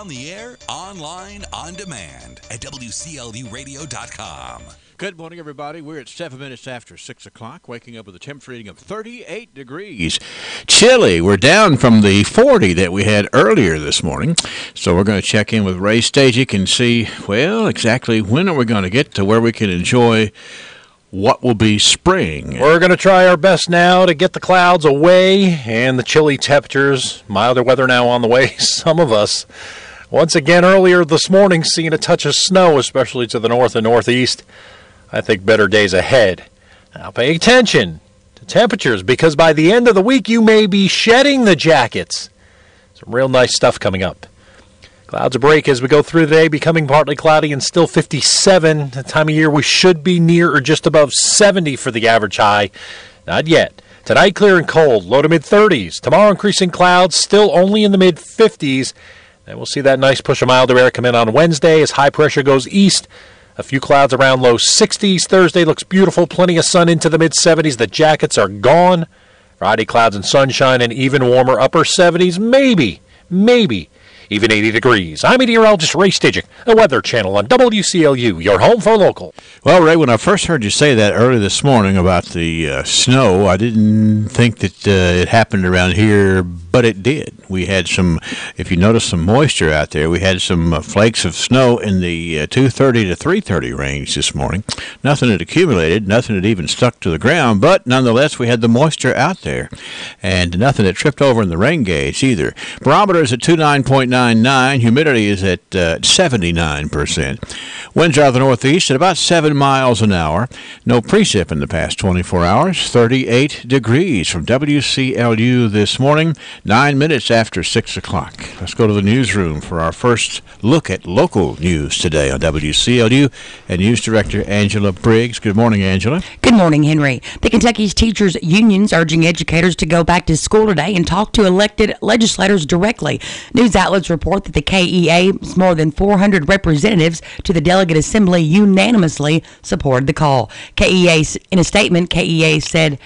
On the air, online, on demand at WCLUradio.com. Good morning, everybody. We're at 7 minutes after 6 o'clock, waking up with a temperature reading of 38 degrees. Chilly. We're down from the 40 that we had earlier this morning. So we're going to check in with Ray Stajic and see, well, exactly when are we going to get to where we can enjoy what will be spring. We're going to try our best now to get the clouds away and the chilly temperatures. Milder weather now on the way. Some of us, once again earlier this morning, seeing a touch of snow, especially to the north and northeast. I think better days ahead. Now pay attention to temperatures, because by the end of the week you may be shedding the jackets. Some real nice stuff coming up. Clouds break as we go through the day, becoming partly cloudy and still 57. The time of year we should be near or just above 70 for the average high. Not yet. Tonight clear and cold, low to mid-30s. Tomorrow increasing clouds, still only in the mid-50s. Then we'll see that nice push of milder air come in on Wednesday as high pressure goes east. A few clouds around low 60s. Thursday looks beautiful. Plenty of sun into the mid-70s. The jackets are gone. Friday, clouds and sunshine and even warmer upper 70s. Maybe even 80 degrees. I'm meteorologist Ray Stajic, the Weather Channel on WCLU, your home for local. Well, Ray, when I first heard you say that early this morning about the snow, I didn't think that it happened around here, but it did. We had some, if you notice, some moisture out there. We had some flakes of snow in the 2:30 to 3:30 range this morning. Nothing had accumulated, nothing had even stuck to the ground, but nonetheless, we had the moisture out there, and nothing that tripped over in the rain gauge either. Barometer is at 29.99. Humidity is at 79%. Winds out of the northeast at about 7 miles an hour. No precip in the past 24 hours. 38 degrees from WCLU this morning. 9 minutes after 6 o'clock. Let's go to the newsroom for our first look at local news today on WCLU and News Director Angela Briggs. Good morning, Angela. Good morning, Henry. The Kentucky's teachers' unions urging educators to go back to school today and talk to elected legislators directly. News outlets report that the KEA's more than 400 representatives to the Delegate Assembly unanimously supported the call. KEA said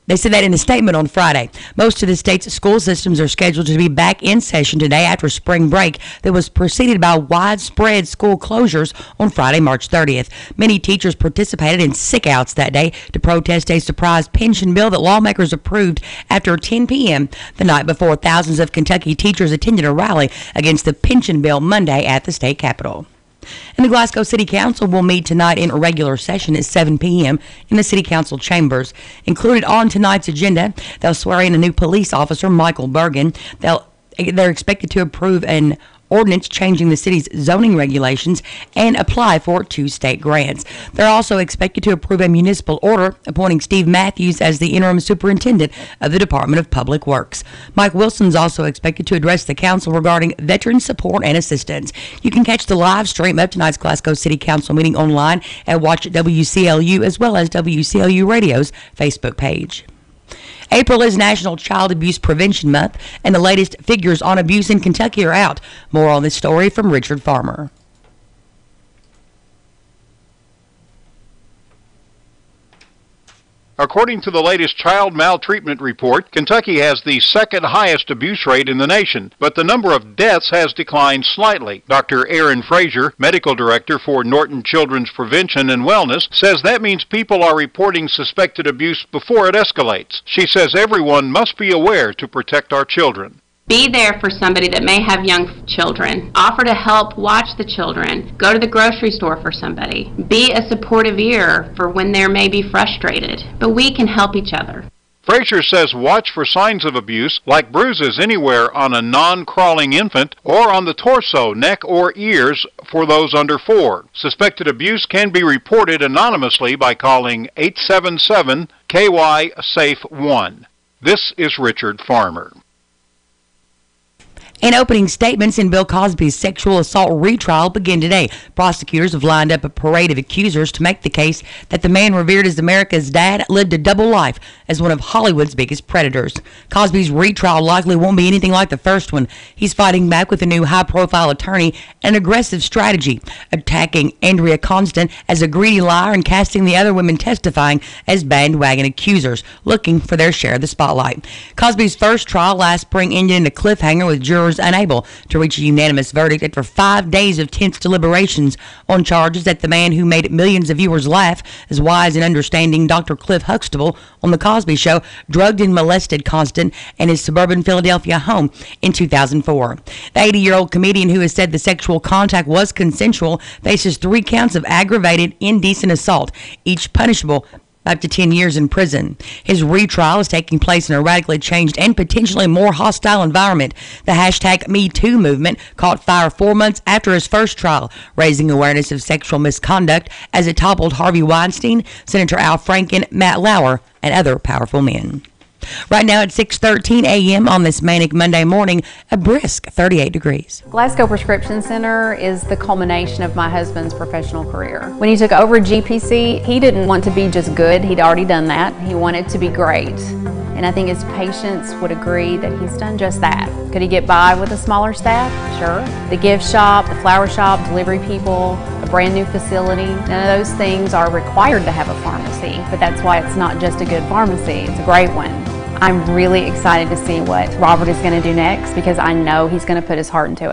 that in a statement on Friday. Most of the state's school systems are scheduled to be back in session today after spring break that was preceded by widespread school closures on Friday, March 30th. Many teachers participated in sick-outs that day to protest a surprise pension bill that lawmakers approved after 10 p.m. the night before. Thousands of Kentucky teachers attended a rally against the pension bill Monday at the state capitol. And the Glasgow City Council will meet tonight in a regular session at 7 p.m. in the City Council chambers. Included on tonight's agenda, they'll swear in a new police officer, Michael Bergen. They're expected to approve an ordinance changing the city's zoning regulations and apply for 2 state grants. They're also expected to approve a municipal order appointing Steve Matthews as the interim superintendent of the Department of Public Works. Mike Wilson's also expected to address the council regarding veteran support and assistance. You can catch the live stream of tonight's Glasgow City Council meeting online at Watch WCLU as well as WCLU Radio's Facebook page. April is National Child Abuse Prevention Month, and the latest figures on abuse in Kentucky are out. More on this story from Richard Farmer. According to the latest child maltreatment report, Kentucky has the second highest abuse rate in the nation, but the number of deaths has declined slightly. Dr. Erin Frazier, medical director for Norton Children's Prevention and Wellness, says that means people are reporting suspected abuse before it escalates. She says everyone must be aware to protect our children. Be there for somebody that may have young children. Offer to help watch the children. Go to the grocery store for somebody. Be a supportive ear for when they may be frustrated. But we can help each other. Frazier says watch for signs of abuse, like bruises anywhere on a non-crawling infant or on the torso, neck, or ears for those under 4. Suspected abuse can be reported anonymously by calling 877-KY-SAFE-1. This is Richard Farmer. And opening statements in Bill Cosby's sexual assault retrial begin today. Prosecutors have lined up a parade of accusers to make the case that the man revered as America's dad lived a double life as one of Hollywood's biggest predators. Cosby's retrial likely won't be anything like the first one. He's fighting back with a new high-profile attorney and an aggressive strategy, attacking Andrea Constant as a greedy liar and casting the other women testifying as bandwagon accusers, looking for their share of the spotlight. Cosby's first trial last spring ended in a cliffhanger with jurors was unable to reach a unanimous verdict after 5 days of tense deliberations on charges that the man who made millions of viewers laugh as wise and understanding Dr. Cliff Huxtable on The Cosby Show drugged and molested Constant in his suburban Philadelphia home in 2004. The 80-year-old comedian, who has said the sexual contact was consensual, faces 3 counts of aggravated indecent assault, each punishable up to 10 years in prison. His retrial is taking place in a radically changed and potentially more hostile environment. The hashtag #MeToo movement caught fire 4 months after his first trial, raising awareness of sexual misconduct as it toppled Harvey Weinstein, Senator Al Franken, Matt Lauer, and other powerful men. Right now at 6:13 a.m. on this manic Monday morning, a brisk 38 degrees. Glasgow Prescription Center is the culmination of my husband's professional career. When he took over GPC, he didn't want to be just good. He'd already done that. He wanted to be great. And I think his patients would agree that he's done just that. Could he get by with a smaller staff? Sure. The gift shop, the flower shop, delivery people, a brand new facility, none of those things are required to have a pharmacy, but that's why it's not just a good pharmacy, it's a great one. I'm really excited to see what Robert is going to do next because I know he's going to put his heart into it.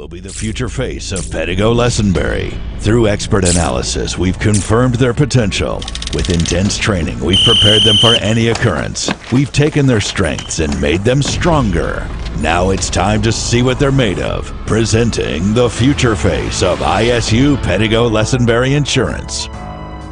Be the future face of Pettigo Lessenberry. Through expert analysis, we've confirmed their potential. With intense training, we've prepared them for any occurrence. We've taken their strengths and made them stronger. Now it's time to see what they're made of. Presenting the future face of ISU Pettigo Lessenberry Insurance.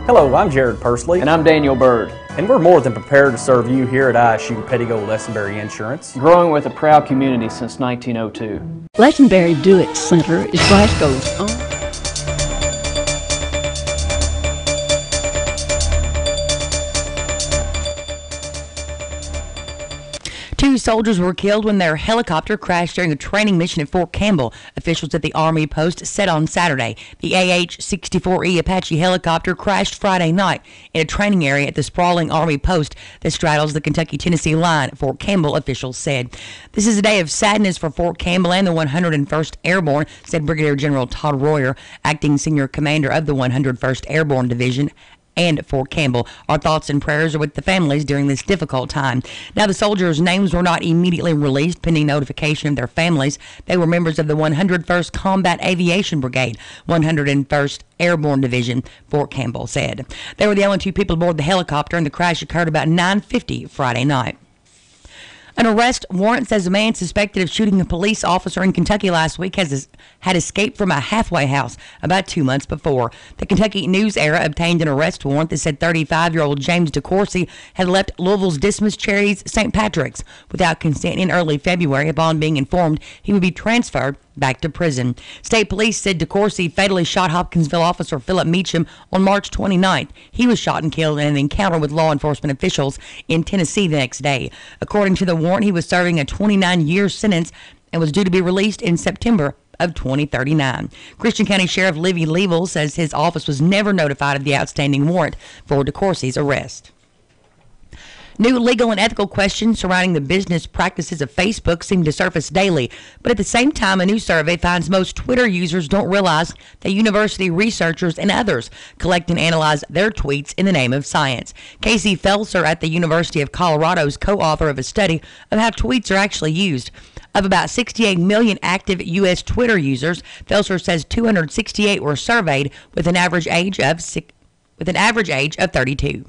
Hello, I'm Jared Pursley. And I'm Daniel Bird. And we're more than prepared to serve you here at ISU Pettigo Lessenberry Insurance. Growing with a proud community since 1902. Lessenberry Do-It Center is Glasgow's own. Two soldiers were killed when their helicopter crashed during a training mission at Fort Campbell, officials at the Army post said on Saturday. The AH-64E Apache helicopter crashed Friday night in a training area at the sprawling Army post that straddles the Kentucky-Tennessee line, Fort Campbell officials said. This is a day of sadness for Fort Campbell and the 101st Airborne, said Brigadier General Todd Royer, acting senior commander of the 101st Airborne Division and Fort Campbell. Our thoughts and prayers are with the families during this difficult time. Now, the soldiers' names were not immediately released pending notification of their families. They were members of the 101st Combat Aviation Brigade, 101st Airborne Division, Fort Campbell said. They were the only two people aboard the helicopter, and the crash occurred about 9:50 Friday night. An arrest warrant says a man suspected of shooting a police officer in Kentucky last week had escaped from a halfway house about 2 months before. The Kentucky News Era obtained an arrest warrant that said 35-year-old James DeCourcy had left Louisville's Dismas Cherries St. Patrick's without consent in early February upon being informed he would be transferred back to prison. State police said DeCourcy fatally shot Hopkinsville officer Philip Meacham on March 29th. He was shot and killed in an encounter with law enforcement officials in Tennessee the next day. According to the warrant, he was serving a 29-year sentence and was due to be released in September of 2039. Christian County Sheriff Livy Leavell says his office was never notified of the outstanding warrant for DeCourcy's arrest. New legal and ethical questions surrounding the business practices of Facebook seem to surface daily, but at the same time, a new survey finds most Twitter users don't realize that university researchers and others collect and analyze their tweets in the name of science. Casey Felser at the University of Colorado is co-author of a study of how tweets are actually used. Of about 68 million active U.S. Twitter users, Felser says 268 were surveyed with an average age of 32.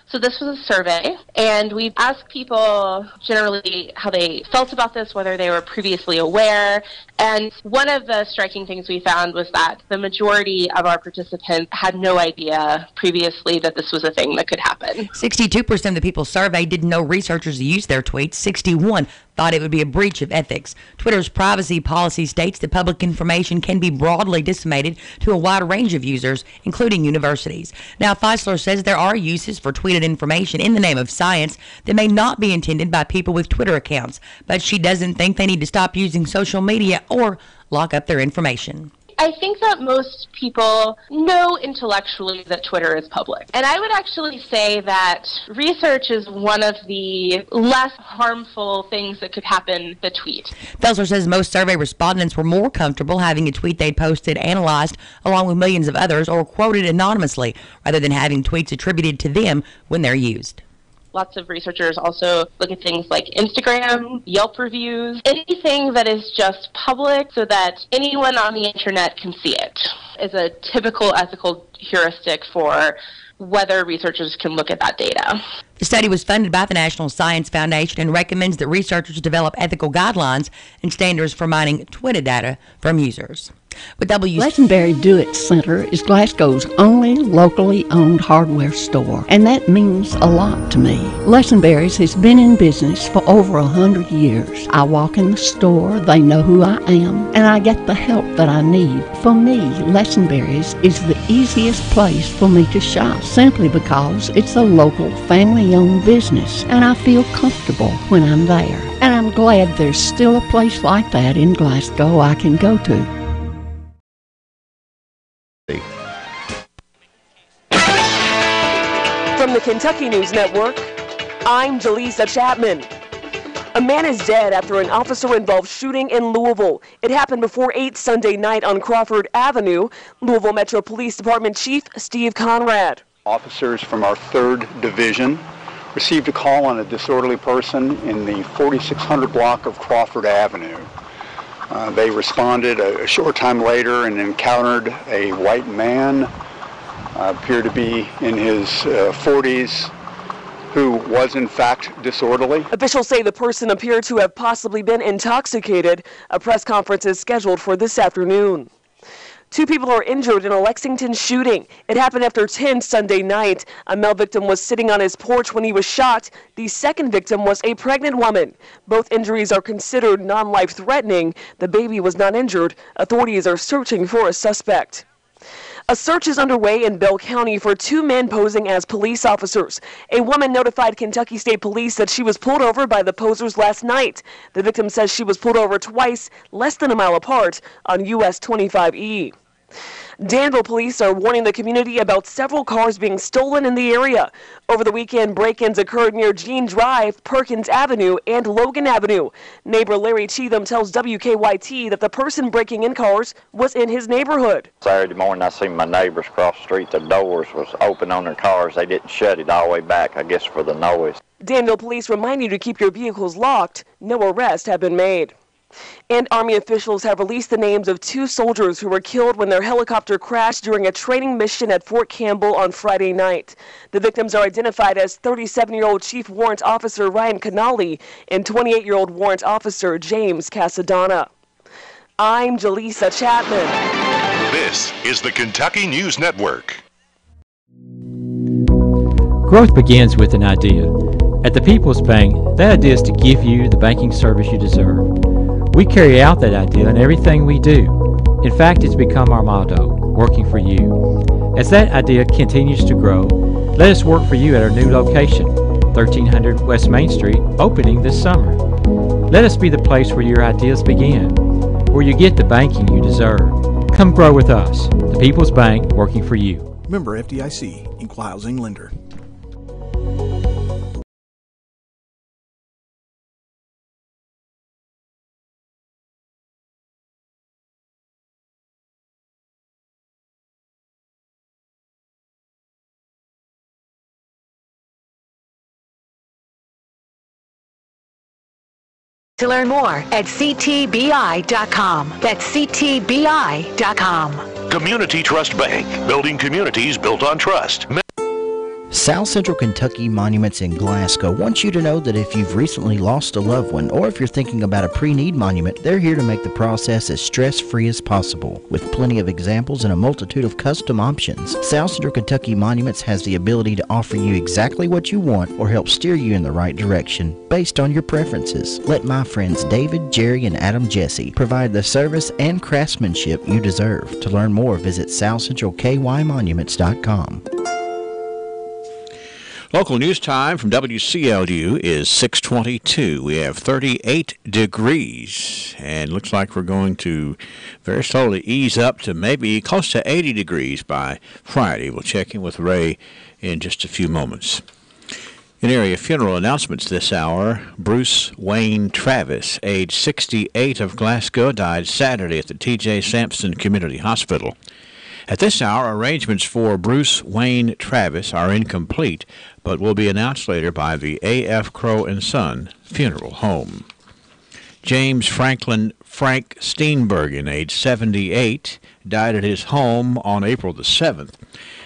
So this was a survey, and we asked people generally how they felt about this, whether they were previously aware, and one of the striking things we found was that the majority of our participants had no idea previously that this was a thing that could happen. 62% of the people surveyed didn't know researchers used their tweets. 61 thought it would be a breach of ethics. Twitter's privacy policy states that public information can be broadly disseminated to a wide range of users, including universities. Now, Feisler says there are uses for tweeted information in the name of science that may not be intended by people with Twitter accounts, but she doesn't think they need to stop using social media or lock up their information. I think that most people know intellectually that Twitter is public. And I would actually say that research is one of the less harmful things that could happen to tweet. Felsler says most survey respondents were more comfortable having a tweet they'd posted analyzed along with millions of others or quoted anonymously rather than having tweets attributed to them when they're used. Lots of researchers also look at things like Instagram, Yelp reviews, anything that is just public so that anyone on the internet can see it is a typical ethical heuristic for whether researchers can look at that data. The study was funded by the National Science Foundation and recommends that researchers develop ethical guidelines and standards for mining Twitter data from users. With Lesenberry Do-It Center is Glasgow's only locally owned hardware store, and that means a lot to me. Lesenberry's has been in business for over 100 years. I walk in the store, they know who I am, and I get the help that I need. For me, Lesenberry's is the easiest place for me to shop, simply because it's a local family-owned business, and I feel comfortable when I'm there. And I'm glad there's still a place like that in Glasgow I can go to. From the Kentucky News Network, I'm Jaleesa Chapman. A man is dead after an officer-involved shooting in Louisville. It happened before 8 Sunday night on Crawford Avenue. Louisville Metro Police Department Chief Steve Conrad. Officers from our 3rd Division received a call on a disorderly person in the 4600 block of Crawford Avenue. They responded a short time later and encountered a white man, appeared to be in his 40s, who was in fact disorderly. Officials say the person appeared to have possibly been intoxicated. A press conference is scheduled for this afternoon. 2 people are injured in a Lexington shooting. It happened after 10 Sunday night. A male victim was sitting on his porch when he was shot. The second victim was a pregnant woman. Both injuries are considered non-life threatening. The baby was not injured. Authorities are searching for a suspect. A search is underway in Bell County for 2 men posing as police officers. A woman notified Kentucky State Police that she was pulled over by the posers last night. The victim says she was pulled over twice, less than a mile apart, on US 25E. Danville police are warning the community about several cars being stolen in the area. Over the weekend, break-ins occurred near Jean Drive, Perkins Avenue, and Logan Avenue. Neighbor Larry Cheatham tells WKYT that the person breaking in cars was in his neighborhood. Saturday morning, I seen my neighbors across the street. The doors was open on their cars. They didn't shut it all the way back, I guess, for the noise. Danville police remind you to keep your vehicles locked. No arrests have been made. And Army officials have released the names of 2 soldiers who were killed when their helicopter crashed during a training mission at Fort Campbell on Friday night. The victims are identified as 37-year-old Chief Warrant Officer Ryan Canali and 28-year-old Warrant Officer James Casadonna. I'm Jaleesa Chapman. This is the Kentucky News Network. Growth begins with an idea. At the People's Bank, that idea is to give you the banking service you deserve. We carry out that idea in everything we do. In fact, it's become our motto, working for you. As that idea continues to grow, let us work for you at our new location, 1300 West Main Street, opening this summer. Let us be the place where your ideas begin, where you get the banking you deserve. Come grow with us, the People's Bank, working for you. Member FDIC, Equal Housing Lender. To learn more at ctbi.com. That's ctbi.com. Community Trust Bank, building communities built on trust. South Central Kentucky Monuments in Glasgow wants you to know that if you've recently lost a loved one or if you're thinking about a pre-need monument, they're here to make the process as stress-free as possible. With plenty of examples and a multitude of custom options, South Central Kentucky Monuments has the ability to offer you exactly what you want or help steer you in the right direction based on your preferences. Let my friends David, Jerry, and Adam Jesse provide the service and craftsmanship you deserve. To learn more, visit southcentralkymonuments.com. Local news time from WCLU is 6:22. We have 38 degrees, and looks like we're going to very slowly ease up to maybe close to 80 degrees by Friday. We'll check in with Ray in just a few moments. In area funeral announcements this hour, Bruce Wayne Travis, age 68, of Glasgow, died Saturday at the T.J. Sampson Community Hospital. At this hour, arrangements for Bruce Wayne Travis are incomplete, but will be announced later by the A.F. Crow & Son Funeral Home. James Franklin Frank Steenbergen, age 78, died at his home on April the 7th.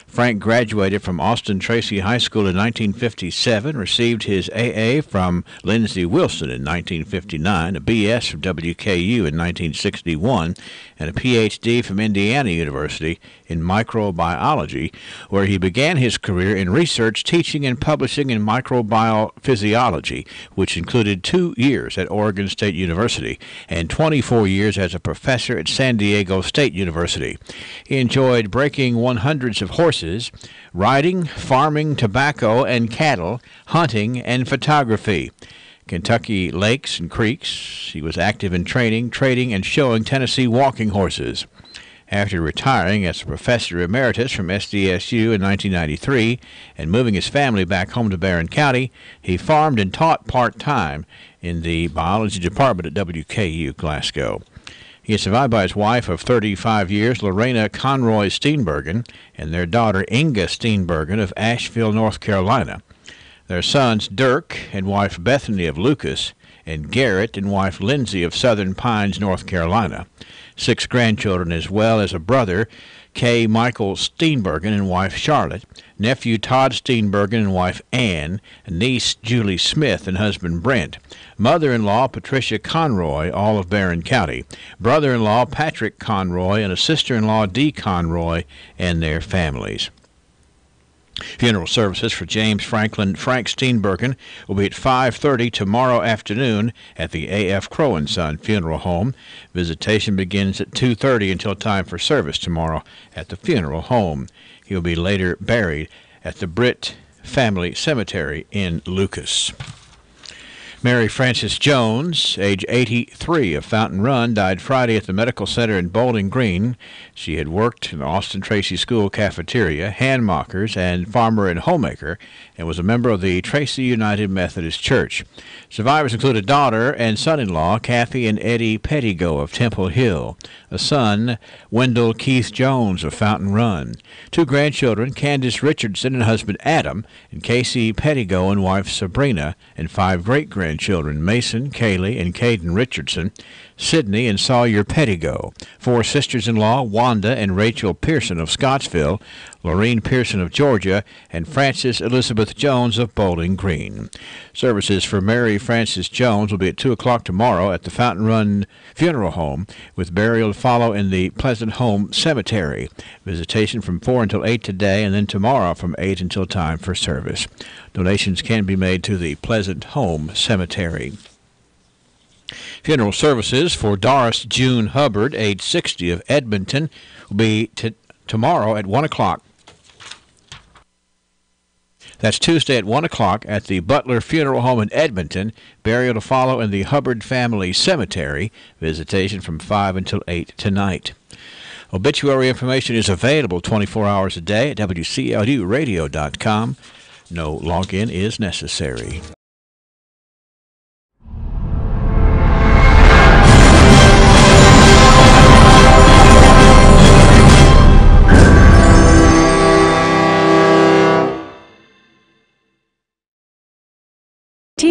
Frank graduated from Austin Tracy High School in 1957, received his AA from Lindsey Wilson in 1959, a BS from WKU in 1961, and a PhD from Indiana University in microbiology, where he began his career in research, teaching, and publishing in microbial physiology, which included 2 years at Oregon State University and 24 years as a professor at San Diego State University. He enjoyed breaking 100s of horses, riding, farming, tobacco and cattle, hunting, and photography. Kentucky lakes and creeks. He was active in training, trading, and showing Tennessee walking horses. After retiring as a professor emeritus from SDSU in 1993 and moving his family back home to Barron County, he farmed and taught part-time in the biology department at WKU Glasgow. He is survived by his wife of 35 years, Lorena Conroy Steenbergen, and their daughter Inga Steenbergen of Asheville, North Carolina. Their sons Dirk and wife Bethany of Lucas, and Garrett and wife Lindsay of Southern Pines, North Carolina. 6 grandchildren, as well as a brother, K. Michael Steenbergen and wife Charlotte, nephew Todd Steenbergen and wife Ann, niece Julie Smith and husband Brent, mother-in-law Patricia Conroy, all of Barron County, brother-in-law Patrick Conroy, and a sister-in-law Dee Conroy and their families. Funeral services for James Franklin Frank Steenbergen will be at 5:30 tomorrow afternoon at the A.F. Crow & Son Funeral Home. Visitation begins at 2:30 until time for service tomorrow at the funeral home. He will be later buried at the Britt Family Cemetery in Lucas. Mary Frances Jones, age 83, of Fountain Run, died Friday at the Medical Center in Bowling Green. She had worked in the Austin Tracy School cafeteria, handmakers, and farmer and homemaker, and was a member of the Tracy United Methodist Church. Survivors include a daughter and son-in-law, Kathy and Eddie Pettigo of Temple Hill, a son, Wendell Keith Jones of Fountain Run, 2 grandchildren, Candace Richardson and husband Adam, and Casey Pettigo and wife Sabrina, and 5 great-grandchildren, Mason, Kaylee, and Caden Richardson, Sidney and Sawyer Pettigo, 4 sisters-in-law, Wanda and Rachel Pearson of Scottsville, Lorene Pearson of Georgia, and Frances Elizabeth Jones of Bowling Green. Services for Mary Frances Jones will be at 2 o'clock tomorrow at the Fountain Run Funeral Home, with burial to follow in the Pleasant Home Cemetery. Visitation from 4 until 8 today, and then tomorrow from 8 until time for service. Donations can be made to the Pleasant Home Cemetery. Funeral services for Doris June Hubbard, age 60, of Edmonton, will be tomorrow at 1 o'clock. That's Tuesday at 1 o'clock at the Butler Funeral Home in Edmonton. Burial to follow in the Hubbard Family Cemetery. Visitation from 5 until 8 tonight. Obituary information is available 24 hours a day at WCLUradio.com. No login is necessary.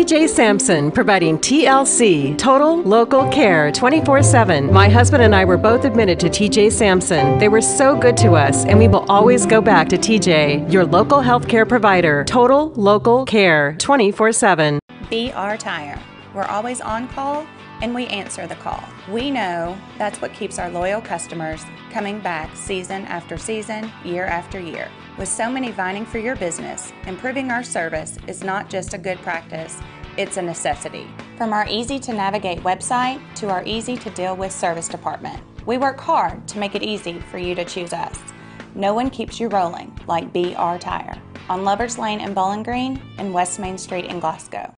TJ Sampson, providing TLC, Total Local Care, 24/7. My husband and I were both admitted to TJ Sampson. They were so good to us, and we will always go back to TJ, your local healthcare provider. Total Local Care, 24/7. BR Tire. We're always on call, and we answer the call. We know that's what keeps our loyal customers coming back season after season, year after year. With so many vying for your business, improving our service is not just a good practice, it's a necessity. From our easy-to-navigate website to our easy-to-deal-with service department, we work hard to make it easy for you to choose us. No one keeps you rolling like BR Tire on Lovers Lane in Bowling Green and West Main Street in Glasgow.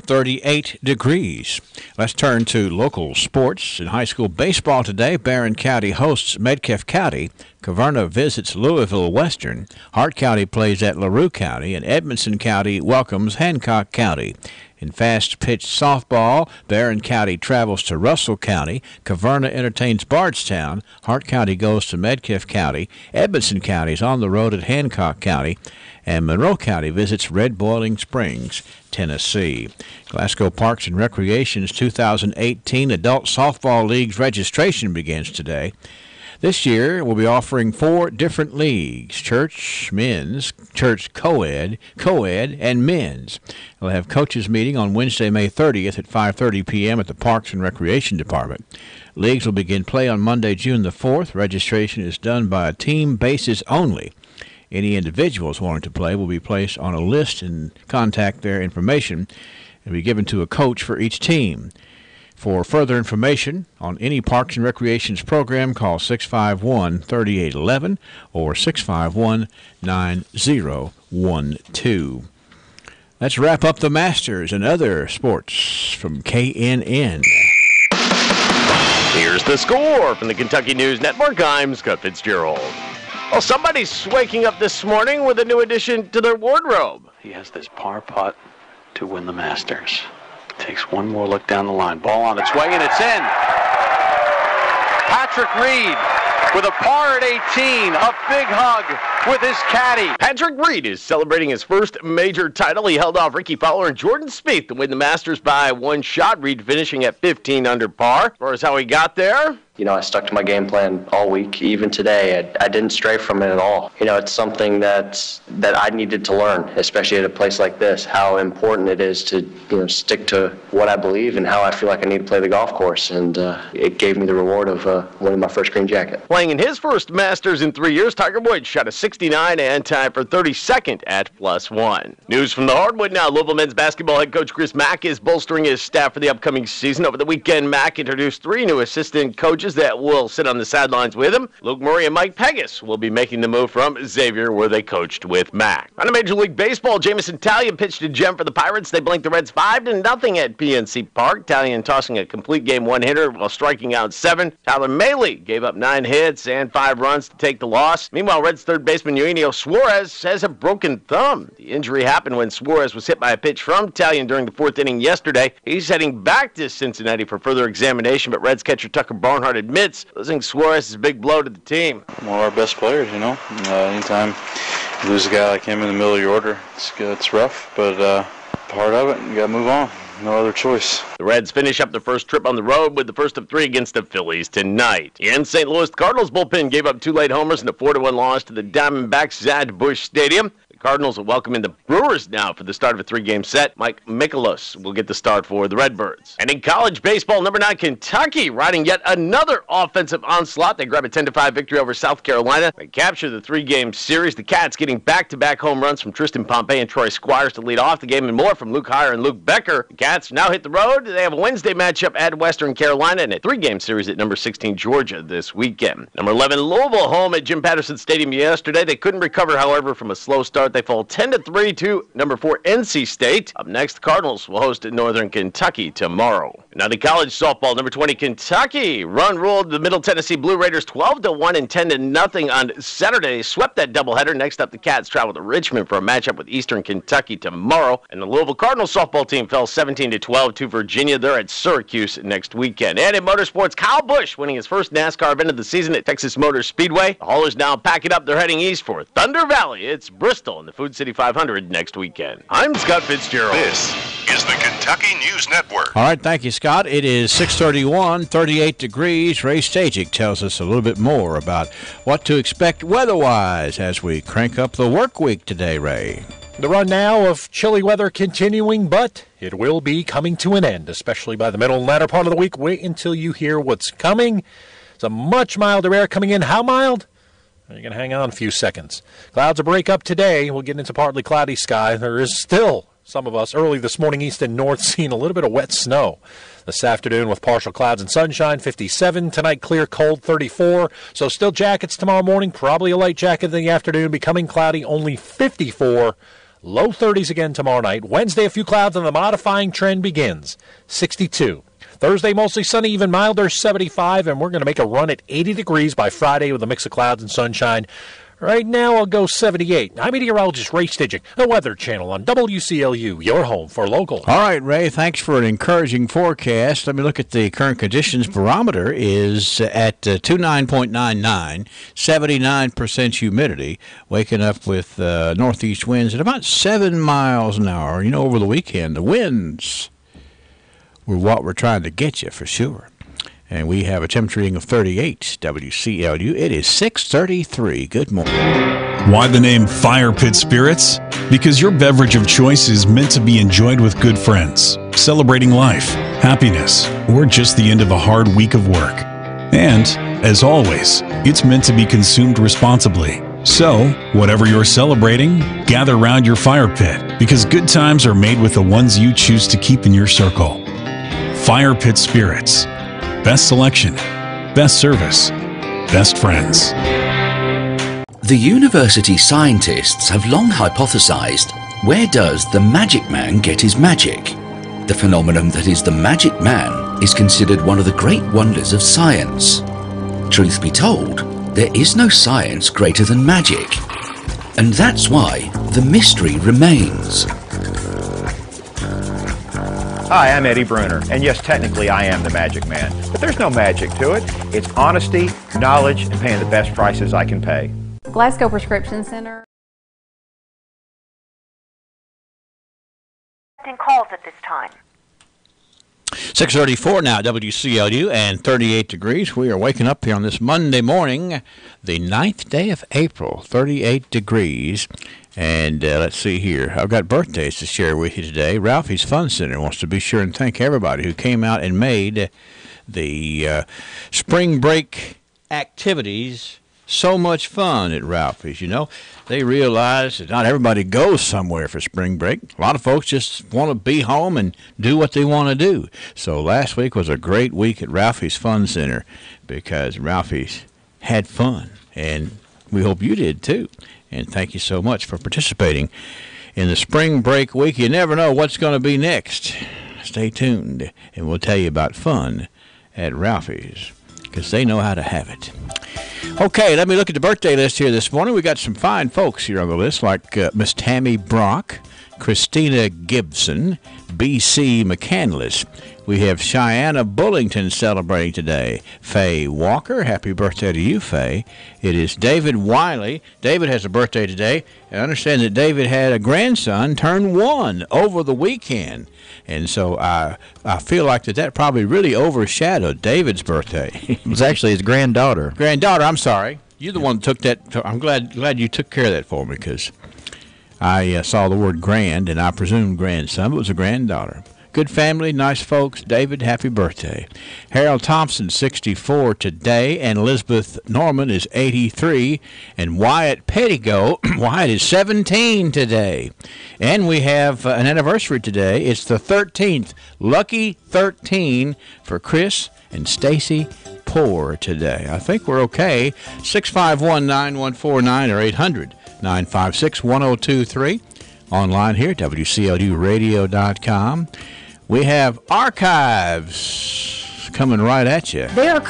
38 degrees. Let's turn to local sports. In high school baseball today, Barron County hosts Metcalfe County. Caverna visits Louisville Western. Hart County plays at LaRue County, and Edmondson County welcomes Hancock County. In fast-pitch softball, Barron County travels to Russell County. Caverna entertains Bardstown. Hart County goes to Metcalfe County. Edmondson County is on the road at Hancock County. And Monroe County visits Red Boiling Springs, Tennessee. Glasgow Parks and Recreation's 2018 Adult Softball League's registration begins today. This year, we'll be offering 4 different leagues: church, men's, church co-ed, and men's. We'll have coaches meeting on Wednesday, May 30th at 5:30 p.m. at the Parks and Recreation Department. Leagues will begin play on Monday, June the 4th. Registration is done by a team basis only. Any individuals wanting to play will be placed on a list and contact their information and be given to a coach for each team. For further information on any Parks and Recreations program, call 651-3811 or 651-9012. Let's wrap up the Masters and other sports from KNN. Here's the score from the Kentucky News Network. I'm Scott Fitzgerald. Well, somebody's waking up this morning with a new addition to their wardrobe. He has this par putt to win the Masters. Takes one more look down the line. Ball on its way, and it's in. Patrick Reed with a par at 18. A big hug with his caddy. Patrick Reed is celebrating his first major title. He held off Ricky Fowler and Jordan Spieth to win the Masters by 1 shot. Reed finishing at 15 under par. As far as how he got there, you know, I stuck to my game plan all week. Even today, I didn't stray from it at all. You know, it's something that I needed to learn, especially at a place like this, how important it is to, stick to what I believe and how I feel like I need to play the golf course. And it gave me the reward of winning my first green jacket. Playing in his first Masters in 3 years, Tiger Woods shot a 69 and tied for 32nd at +1. News from the hardwood now. Louisville men's basketball head coach Chris Mack is bolstering his staff for the upcoming season. Over the weekend, Mack introduced 3 new assistant coaches that will sit on the sidelines with him. Luke Murray and Mike Pegas will be making the move from Xavier, where they coached with Mack. On a Major League Baseball, Jameson Taillon pitched a gem for the Pirates. They blinked the Reds 5-0 at PNC Park. Taillon tossing a complete game one-hitter while striking out 7. Tyler Mahle gave up 9 hits and 5 runs to take the loss. Meanwhile, Reds third baseman Eugenio Suarez has a broken thumb. The injury happened when Suarez was hit by a pitch from Taillon during the 4th inning yesterday. He's heading back to Cincinnati for further examination, but Reds catcher Tucker Barnhart admits losing Suarez is a big blow to the team. One of our best players, anytime you lose a guy like him in the middle of your order, it's rough, but part of it, you got to move on. No other choice. The Reds finish up their first trip on the road with the first of 3 against the Phillies tonight. In St. Louis, the Cardinals bullpen gave up 2 late homers and a 4-1 loss to the Diamondbacks at Busch Stadium. Cardinals will welcome in the Brewers now for the start of a 3-game set. Mike Mikolas will get the start for the Redbirds. And in college baseball, number 9 Kentucky riding yet another offensive onslaught. They grab a 10-5 victory over South Carolina. They capture the 3-game series. The Cats getting back-to-back home runs from Tristan Pompey and Troy Squires to lead off the game, and more from Luke Heyer and Luke Becker. The Cats now hit the road. They have a Wednesday matchup at Western Carolina and a 3-game series at number 16 Georgia this weekend. Number 11 Louisville home at Jim Patterson Stadium yesterday. They couldn't recover, however, from a slow start. They fall 10-3 to number 4 NC State. Up next, the Cardinals will host Northern Kentucky tomorrow. Now to college softball, number 20 Kentucky ruled the Middle Tennessee Blue Raiders 12-1 and 10-0 on Saturday. Swept that doubleheader. Next up, the Cats travel to Richmond for a matchup with Eastern Kentucky tomorrow. And the Louisville Cardinals softball team fell 17-12 to Virginia. They're at Syracuse next weekend. And in motorsports, Kyle Busch winning his first NASCAR event of the season at Texas Motor Speedway. The Haulers now packing up. They're heading east for Thunder Valley. It's Bristol in the Food City 500 next weekend. I'm Scott Fitzgerald. This is the Kentucky News Network. All right, thank you, Scott. It is 6:31, 38 degrees. Ray Stajic tells us a little bit more about what to expect weather-wise as we crank up the work week today, Ray. The run now of chilly weather continuing, but it will be coming to an end, especially by the middle and latter part of the week. Wait until you hear what's coming. It's a much milder air coming in. How mild? You're going to hang on a few seconds. Clouds will break up today. We'll get into partly cloudy sky. There is still some of us early this morning east and north seeing a little bit of wet snow. This afternoon with partial clouds and sunshine, 57. Tonight clear, cold, 34. So still jackets tomorrow morning. Probably a light jacket in the afternoon. Becoming cloudy, only 54. Low 30s again tomorrow night. Wednesday, a few clouds and the modifying trend begins. 62. Thursday, mostly sunny, even milder, 75. And we're going to make a run at 80 degrees by Friday with a mix of clouds and sunshine. Right now, I'll go 78. I'm meteorologist Ray Stajic, the Weather Channel on WCLU, your home for local. All right, Ray, thanks for an encouraging forecast. Let me look at the current conditions. Barometer is at 29.99, 79% humidity, waking up with northeast winds at about 7 miles an hour. You know, over the weekend, the winds were what we're trying to get you for sure. And we have a temperature reading of 38 WCLU. It is 6:33. Good morning. Why the name Fire Pit Spirits? Because your beverage of choice is meant to be enjoyed with good friends, celebrating life, happiness, or just the end of a hard week of work. And, as always, it's meant to be consumed responsibly. So, whatever you're celebrating, gather round your fire pit, because good times are made with the ones you choose to keep in your circle. Fire Pit Spirits. Best selection, best service, best friends. The university scientists have long hypothesized, where does the magic man get his magic? The phenomenon that is the magic man is considered one of the great wonders of science. Truth be told, there is no science greater than magic. And that's why the mystery remains. Hi, I'm Eddie Bruner, and yes, technically I am the magic man, but there's no magic to it. It's honesty, knowledge, and paying the best prices I can pay. Glasgow Prescription Center. Calls at this time. 6:34 now, WCLU, and 38 degrees. We are waking up here on this Monday morning, the 9th day of April, 38 degrees. And let's see here. I've got birthdays to share with you today. Ralphie's Fun Center wants to be sure and thank everybody who came out and made the spring break activities so much fun at Ralphie's. You know, they realize that not everybody goes somewhere for spring break. A lot of folks just want to be home and do what they want to do. So last week was a great week at Ralphie's Fun Center because Ralphie's had fun, and we hope you did too. And thank you so much for participating in the spring break week. You never know what's going to be next. Stay tuned, and we'll tell you about fun at Ralphie's because they know how to have it. Okay, let me look at the birthday list here this morning. We got some fine folks here on the list, like Miss Tammy Brock, Christina Gibson, B.C. McCandless. We have Cheyenne Bullington celebrating today. Faye Walker, happy birthday to you, Faye. It is David Wiley. David has a birthday today. I understand that David had a grandson turn 1 over the weekend. And so I feel like that probably really overshadowed David's birthday. It was actually his granddaughter. Granddaughter, I'm sorry. You're the one that took that. I'm glad you took care of that for me because I saw the word grand, and I presumed grandson, but it was a granddaughter. Good family, nice folks. David, happy birthday. Harold Thompson, 64 today, and Elizabeth Norman is 83, and Wyatt Pettigo, Wyatt is 17 today. And we have an anniversary today. It's the 13th, lucky 13 for Chris and Stacy Poor today. I think we're okay. 651-9149 or 800-956-1023. Online here, WCLUradio.com. We have archives coming right at you.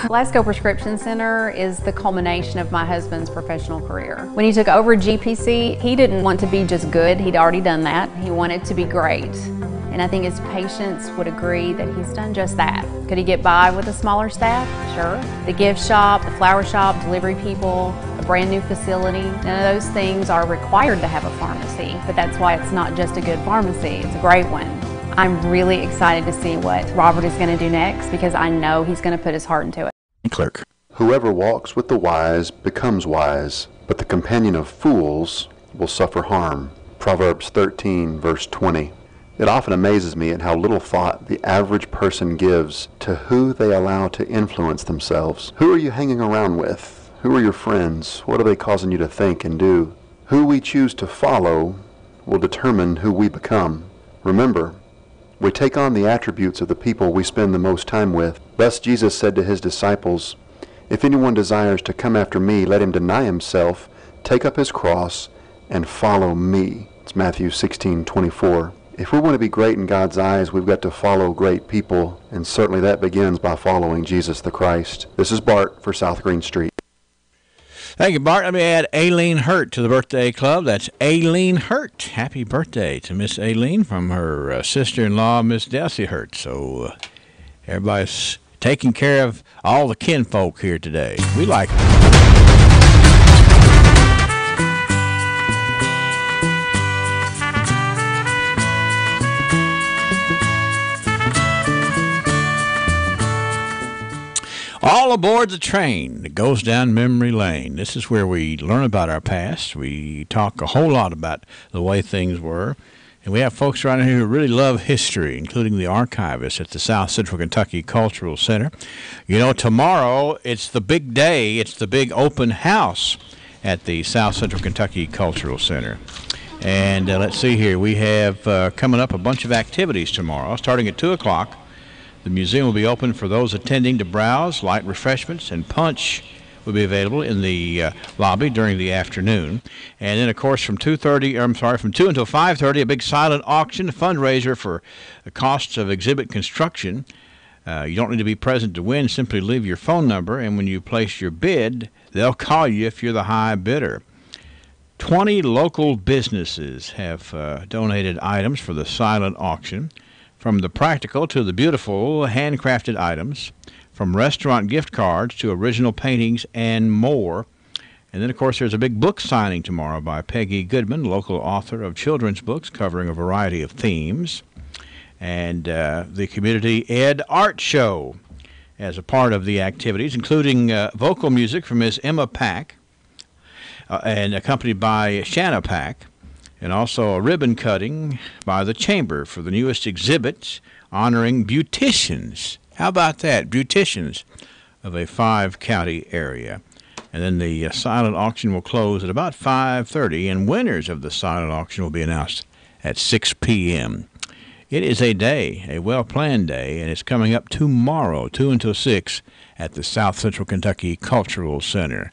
Glasgow Prescription Center is the culmination of my husband's professional career. When he took over GPC, he didn't want to be just good. He'd already done that. He wanted to be great. And I think his patients would agree that he's done just that. Could he get by with a smaller staff? Sure. The gift shop, the flower shop, delivery people, a brand new facility. None of those things are required to have a pharmacy, but that's why it's not just a good pharmacy, it's a great one. I'm really excited to see what Robert is going to do next because I know he's going to put his heart into it. Clerk. Whoever walks with the wise becomes wise, but the companion of fools will suffer harm. Proverbs 13, verse 20. It often amazes me at how little thought the average person gives to who they allow to influence themselves. Who are you hanging around with? Who are your friends? What are they causing you to think and do? Who we choose to follow will determine who we become. Remember, we take on the attributes of the people we spend the most time with. Thus Jesus said to his disciples, "If anyone desires to come after me, let him deny himself, take up his cross, and follow me." It's Matthew 16:24. If we want to be great in God's eyes, we've got to follow great people, and certainly that begins by following Jesus the Christ. This is Bart for South Green Street. Thank you, Bart. Let me add Aileen Hurt to the birthday club. That's Aileen Hurt. Happy birthday to Miss Aileen from her sister-in-law, Miss Delcy Hurt. So everybody's taking care of all the kinfolk here today. We like it. All aboard the train that goes down memory lane. This is where we learn about our past. We talk a whole lot about the way things were. And we have folks around here who really love history, including the archivists at the South Central Kentucky Cultural Center. You know, tomorrow it's the big day. It's the big open house at the South Central Kentucky Cultural Center. And let's see here. We have coming up a bunch of activities tomorrow, starting at 2 o'clock. The museum will be open for those attending to browse. Light refreshments and punch will be available in the lobby during the afternoon. And then, of course, from 2 until 5:30, a big silent auction fundraiser for the costs of exhibit construction. You don't need to be present to win. Simply leave your phone number, and when you place your bid, they'll call you if you're the high bidder. 20 local businesses have donated items for the silent auction. From the practical to the beautiful handcrafted items, from restaurant gift cards to original paintings and more. And then, of course, there's a big book signing tomorrow by Peggy Goodman, local author of children's books covering a variety of themes. And the Community Ed Art Show as a part of the activities, including vocal music from Ms. Emma Pack and accompanied by Shanna Pack. And also a ribbon cutting by the Chamber for the newest exhibit honoring beauticians. How about that? Beauticians of a 5-county area. And then the silent auction will close at about 5:30, and winners of the silent auction will be announced at 6 p.m. It is a day, a well-planned day, and it's coming up tomorrow, 2 until 6, at the South Central Kentucky Cultural Center.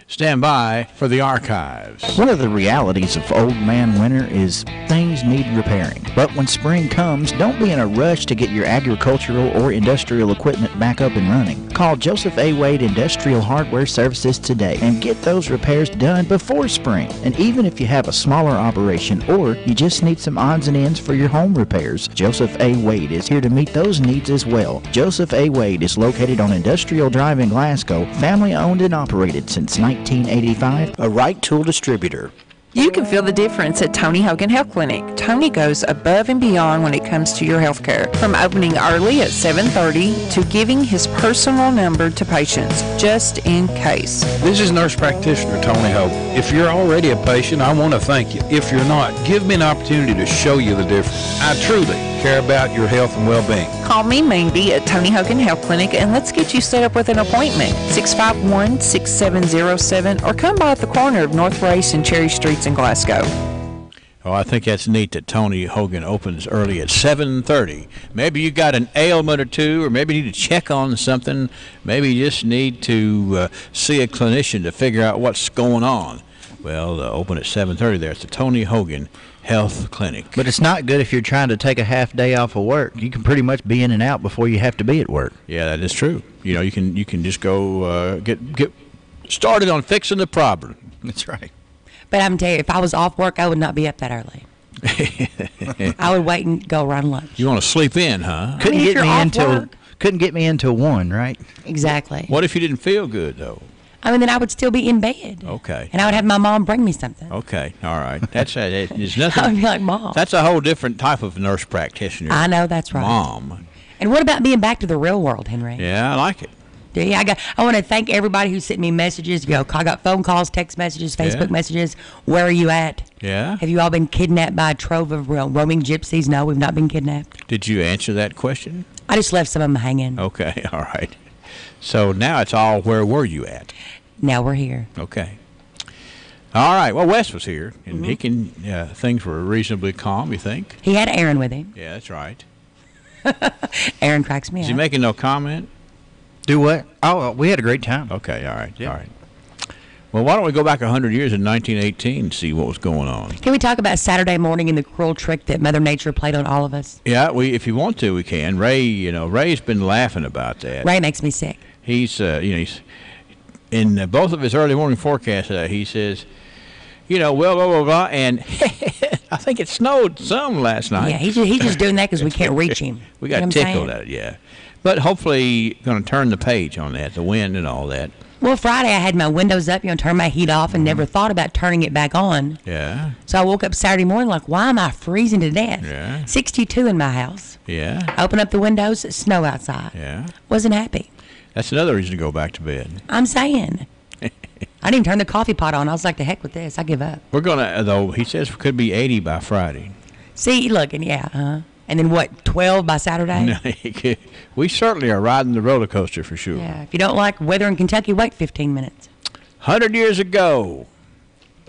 Stand by for the archives. One of the realities of old man winter is things need repairing. But when spring comes, don't be in a rush to get your agricultural or industrial equipment back up and running. Call Joseph A. Wade Industrial Hardware Services today and get those repairs done before spring. And even if you have a smaller operation or you just need some odds and ends for your home repairs, Joseph A. Wade is here to meet those needs as well. Joseph A. Wade is located on Industrial Drive in Glasgow, family owned and operated since 1985, a Wright Tool distributor. You can feel the difference at Tony Hogan Health Clinic. Tony goes above and beyond when it comes to your health care. From opening early at 7:30 to giving his personal number to patients, just in case. This is nurse practitioner Tony Hogan. If you're already a patient, I want to thank you. If you're not, give me an opportunity to show you the difference. I truly care about your health and well-being. Call me Mandy at Tony Hogan Health Clinic and let's get you set up with an appointment. 651-6707 or come by at the corner of North Race and Cherry Streets in Glasgow. Oh, I think that's neat that Tony Hogan opens early at 7:30. Maybe you got an ailment or two, or maybe you need to check on something. Maybe you just need to see a clinician to figure out what's going on. Well, open at 7:30 there at the Tony Hogan Health Clinic. But it's not good if you're trying to take a half day off of work. You can pretty much be in and out before you have to be at work. Yeah, that is true. You know, you can just go get started on fixing the problem. That's right. But I'm telling you, if I was off work, I would not be up that early. I would wait and go around lunch. You want to sleep in, huh? Couldn't get me until 1, right? Exactly. What if you didn't feel good though? I mean, then I would still be in bed. Okay. And I would have my mom bring me something. Okay. All right. That's there's nothing. I would be like, Mom. That's a whole different type of nurse practitioner. I know, that's right. Mom. And what about being back to the real world, Henry? Yeah, I like it. Yeah, I want to thank everybody who sent me messages. I got phone calls, text messages, Facebook messages. Where are you at? Yeah. Have you all been kidnapped by a trove of roaming gypsies? No, we've not been kidnapped. Did you answer that question? I just left some of them hanging. Okay, all right. So now it's all where were you at? Now we're here. Okay. All right. Well, Wes was here, and he can. Things were reasonably calm. You think? He had Aaron with him. Yeah, that's right. Aaron cracks me up. Is he making no comment? Do what? Oh, we had a great time. Okay, all right, all right. Well, why don't we go back 100 years in 1918 and see what was going on? Can we talk about Saturday morning and the cruel trick that Mother Nature played on all of us? Yeah, if you want to, we can. Ray's been laughing about that. Ray makes me sick. He's he's in both of his early morning forecasts. He says, well, blah blah blah, and I think it snowed some last night. Yeah, he's just doing that because we can't reach him. We got tickled at it, yeah. But hopefully going to turn the page on that, the wind and all that. Well, Friday I had my windows up, turned my heat off and never thought about turning it back on. Yeah. So I woke up Saturday morning like, why am I freezing to death? Yeah. 62 in my house. Yeah. I open up the windows, snow outside. Yeah. Wasn't happy. That's another reason to go back to bed. I'm saying. I didn't even turn the coffee pot on. I was like, the heck with this. I give up. We're going to, though, he says it could be 80 by Friday. See, look, and yeah, and then what, 12 by Saturday? No, we certainly are riding the roller coaster for sure. Yeah, if you don't like weather in Kentucky, wait 15 minutes. 100 years ago,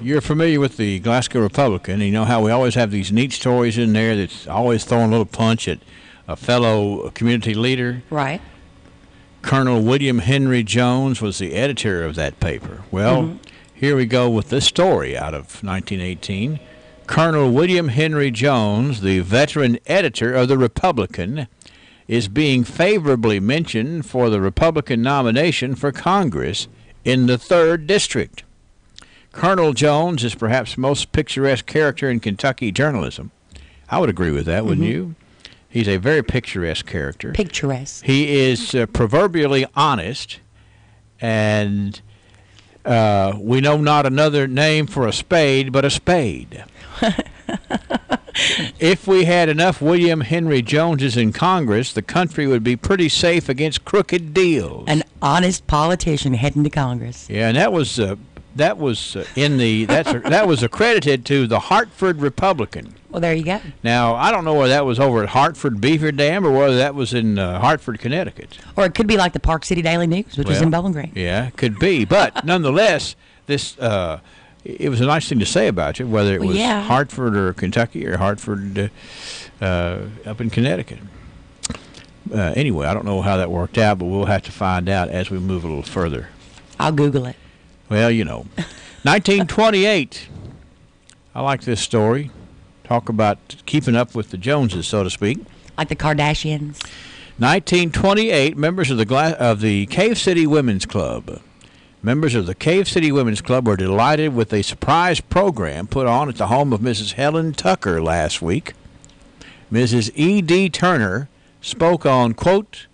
you're familiar with the Glasgow Republican. You know how we always have these neat stories in there that's always throwing a little punch at a fellow community leader. Right. Colonel William Henry Jones was the editor of that paper. Well, here we go with this story out of 1918. Colonel William Henry Jones, the veteran editor of the Republican, is being favorably mentioned for the Republican nomination for Congress in the 3rd District. Colonel Jones is perhaps the most picturesque character in Kentucky journalism. I would agree with that, wouldn't you? He's a very picturesque character. Picturesque. He is proverbially honest, and we know not another name for a spade but a spade. If we had enough William Henry Joneses in Congress, the country would be pretty safe against crooked deals. An honest politician heading to Congress. Yeah, and that was accredited to the Hartford Republican. Well, there you go. Now, I don't know whether that was over at Hartford Beaver Dam or whether that was in Hartford, Connecticut. Or it could be like the Park City Daily News, which is in Bowling Green. Yeah, could be. But nonetheless, this it was a nice thing to say about you, whether it was Hartford or Kentucky or Hartford up in Connecticut. Anyway, I don't know how that worked out, but we'll have to find out as we move a little further. I'll Google it. Well, 1928. I like this story. Talk about keeping up with the Joneses, so to speak. Like the Kardashians. 1928, members of the Cave City Women's Club. Members of the Cave City Women's Club were delighted with a surprise program put on at the home of Mrs. Helen Tucker last week. Mrs. E.D. Turner spoke on, quote,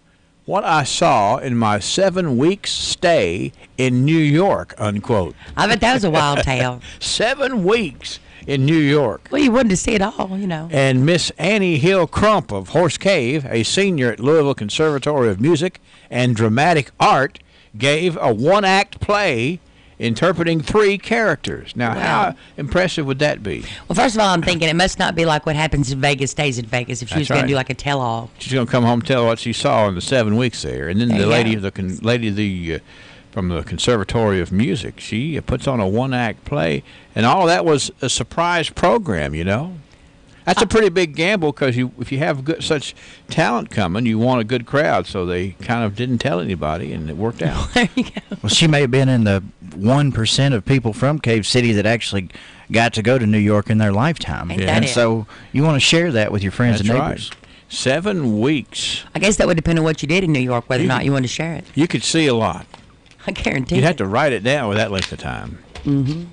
what I saw in my 7 weeks stay in New York, unquote. I bet that was a wild tale. 7 weeks in New York. Well, you wanted to see it all, And Miss Annie Hill Crump of Horse Cave, a senior at Louisville Conservatory of Music and Dramatic Art, gave a one-act play interpreting 3 characters. Now, how impressive would that be? Well, first of all, I'm thinking it must not be like what happens in Vegas stays in Vegas if she was going to do like a tell-all. She's going to come home and tell what she saw in the 7 weeks there. And then the lady from the Conservatory of Music, she puts on a one-act play. And all of that was a surprise program, That's a pretty big gamble because if you have such talent coming, you want a good crowd. So they kind of didn't tell anybody, and it worked out. There you go. Well, she may have been in the 1% of people from Cave City that actually got to go to New York in their lifetime. And so you want to share that with your friends and neighbors. Right. 7 weeks. I guess that would depend on what you did in New York, whether or not you wanted to share it. You could see a lot. I guarantee You'd have to write it down with that length of time. Mm-hmm.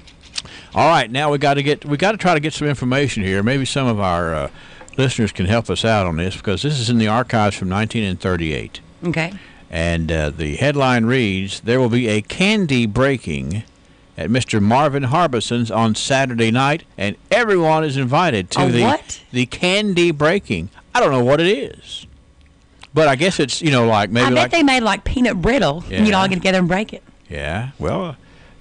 All right, now we got to try to get some information here. Maybe some of our listeners can help us out on this because this is in the archives from 1938. Okay. And the headline reads, "There will be a candy breaking at Mr. Marvin Harbison's on Saturday night, and everyone is invited to the candy breaking." I don't know what it is, but I guess it's, like maybe I bet they made like peanut brittle, and you'd all get together and break it. Yeah, well,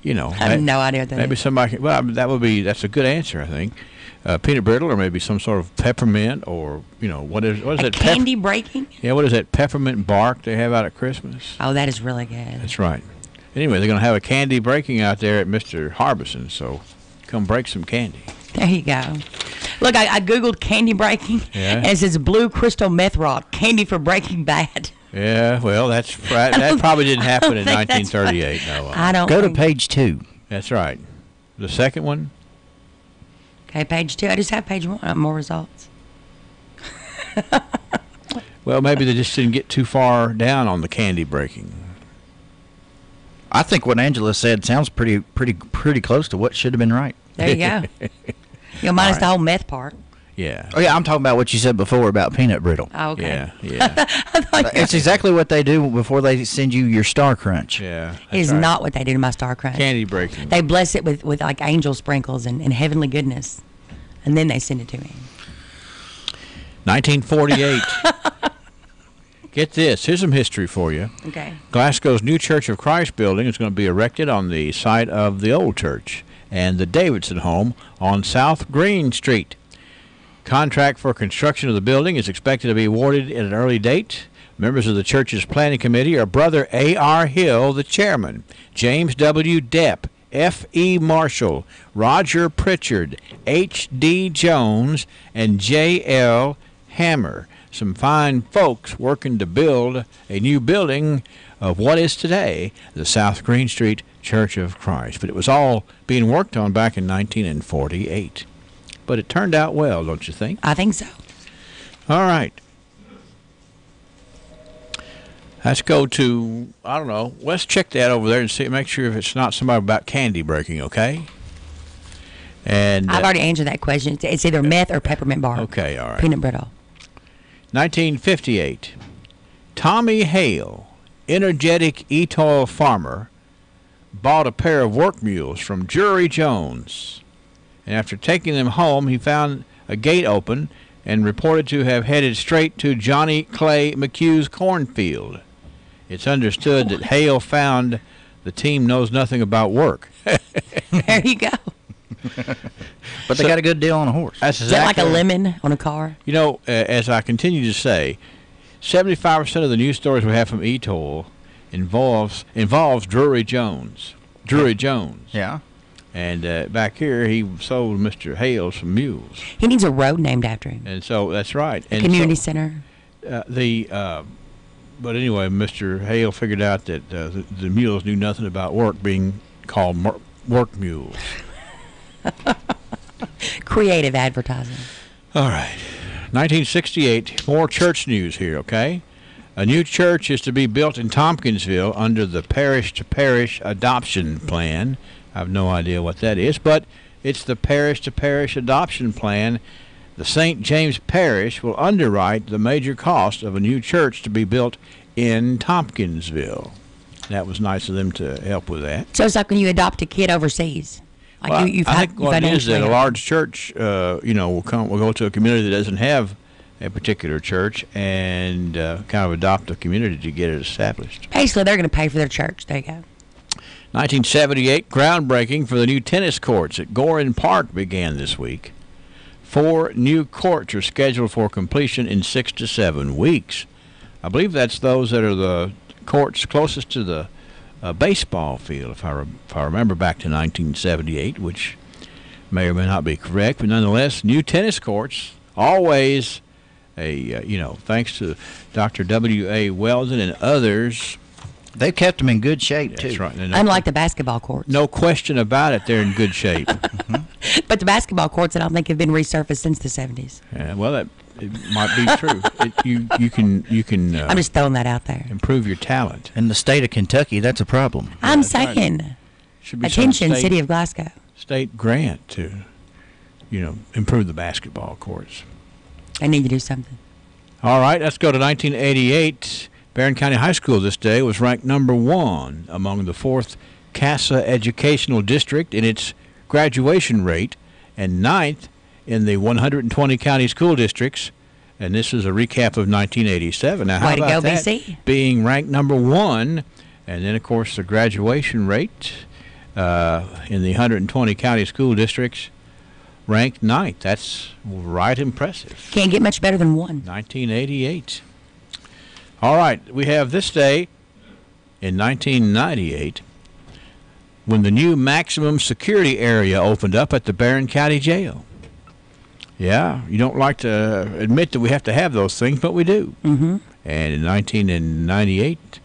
I have no idea what that maybe is. somebody. Well, that's a good answer, I think. Peanut brittle, or maybe some sort of peppermint, or what is it? Candy breaking? Yeah, what is that peppermint bark they have out at Christmas? Oh, that is really good. That's right. Anyway, they're going to have a candy breaking out there at Mr. Harbison, so come break some candy. There you go. Look, I Googled candy breaking, and it says blue crystal meth rock, candy for Breaking Bad. Yeah, well, that probably didn't happen in 1938. No, I don't Go to page 2. That's right. The second one? Okay, page 2. I just have page 1. More results. Well, maybe they just didn't get too far down on the candy breaking. I think what Angela said sounds pretty close to what should have been right. There you go. Minus the whole meth part. Yeah. Oh, yeah, I'm talking about what you said before about peanut brittle. Oh, okay. Yeah. It's exactly what they do before they send you your Star Crunch. Yeah. It is not what they do to my Star Crunch. Candy breaking. They bless it with like angel sprinkles and heavenly goodness, and then they send it to me. 1948. Get this. Here's some history for you. Okay. Glasgow's new Church of Christ building is going to be erected on the site of the old church and the Davidson home on South Green Street. Contract for construction of the building is expected to be awarded at an early date. Members of the church's planning committee are Brother A.R. Hill, the chairman, James W. Depp, F.E. Marshall, Roger Pritchard, H.D. Jones, and J.L. Hammer. Some fine folks working to build a new building of what is today the South Green Street Church of Christ. But it was all being worked on back in 1948. But it turned out well, don't you think? I think so. All right. Let's go to, I don't know, let's check that over there and see, make sure if it's not somebody about candy breaking, okay? And I've already answered that question. It's either meth or peppermint bark. Okay, all right. Peanut brittle. 1958. Tommy Hale, energetic Etoil farmer, bought a pair of work mules from Drury Jones. And after taking them home, he found a gate open and reported to have headed straight to Johnny Clay McHugh's cornfield. It's understood that Hale found the team knows nothing about work. There you go. But they got a good deal on a horse. That's Is that like a lemon on a car? You know, as I continue to say, 75% of the news stories we have from Etoil involves Drury Jones. Drury Jones. Yeah. And back here, he sold Mr. Hale some mules. He needs a road named after him. And so that's right. And community center. But anyway, Mr. Hale figured out that the mules knew nothing about work, being called work mules. Creative advertising. All right. 1968, more church news here, okay? A new church is to be built in Tompkinsville under the parish-to-parish adoption plan. I have no idea what that is, but it's the parish-to-parish adoption plan. The St. James Parish will underwrite the major cost of a new church to be built in Tompkinsville. That was nice of them to help with that. So it's like when you adopt a kid overseas. Like well, you've I think what it is that a large church, will go to a community that doesn't have a particular church and kind of adopt a community to get it established. Basically, they're going to pay for their church. There you go. 1978, groundbreaking for the new tennis courts at Gorin Park began this week. 4 new courts are scheduled for completion in 6 to 7 weeks. I believe that's those that are the courts closest to the baseball field, if I remember back to 1978, which may or may not be correct, but nonetheless, new tennis courts, always thanks to Dr. W.A. Weldon and others. They've kept them in good shape, too. That's right. Unlike the basketball courts. No question about it, they're in good shape. But the basketball courts, I don't think, have been resurfaced since the 70s. Yeah, well, it might be true. You can. I'm just throwing that out there. Improve your talent. In the state of Kentucky, that's a problem. I'm saying. Should be attention, City of Glasgow. State grant to, improve the basketball courts. I need to do something. All right, let's go to 1988. Barron County High School this day was ranked number 1 among the 4th CASA Educational District in its graduation rate and 9th in the 120 county school districts. And this is a recap of 1987. Now, how about that? BC. Being ranked number 1, and then, of course, the graduation rate in the 120 county school districts ranked 9th. That's right impressive. Can't get much better than 1. 1988. All right, we have this day in 1998 when the new maximum security area opened up at the Barron County Jail. Yeah, you don't like to admit that we have to have those things, but we do. Mm-hmm. And in 1998,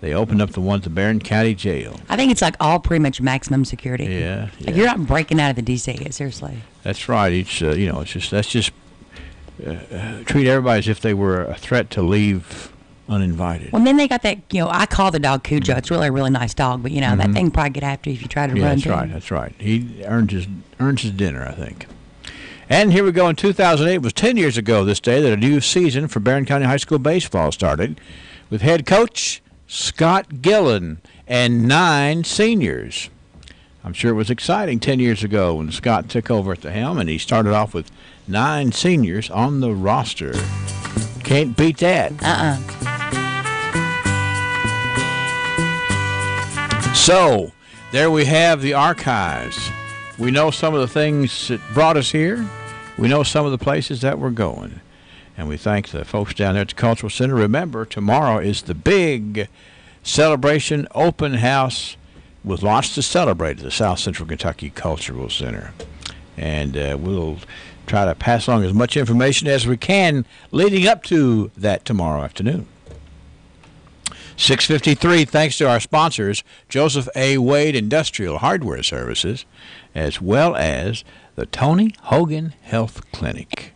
they opened up the one at the Barron County Jail. I think it's like all pretty much maximum security. Yeah. Like you're not breaking out of the DC, seriously. That's right. Each, it's just treat everybody as if they were a threat to leave uninvited. Well, and then they got that, I call the dog Cujo. It's really a really nice dog, but, that thing probably get after you if you try to run. That's right. He earned his dinner, I think. And here we go in 2008. It was 10 years ago this day that a new season for Barron County High School baseball started with head coach Scott Gillen and 9 seniors. I'm sure it was exciting 10 years ago when Scott took over at the helm, and he started off with 9 seniors on the roster. Can't beat that. So, there we have the archives. We know some of the things that brought us here. We know some of the places that we're going. And we thank the folks down there at the Cultural Center. Remember, tomorrow is the big celebration open house with lots to celebrate at the South Central Kentucky Cultural Center. And we'll try to pass along as much information as we can leading up to that tomorrow afternoon. 6:53, thanks to our sponsors, Joseph A. Wade Industrial Hardware Services, as well as the Tony Hogan Health Clinic.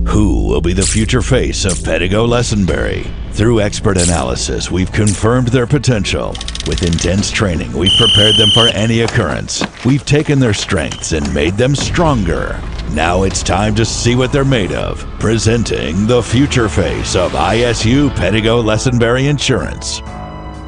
Who will be the future face of Pedigo Lessenberry? Through expert analysis, we've confirmed their potential. With intense training, we've prepared them for any occurrence. We've taken their strengths and made them stronger. Now it's time to see what they're made of. Presenting the future face of ISU Pedigo Lessenberry Insurance.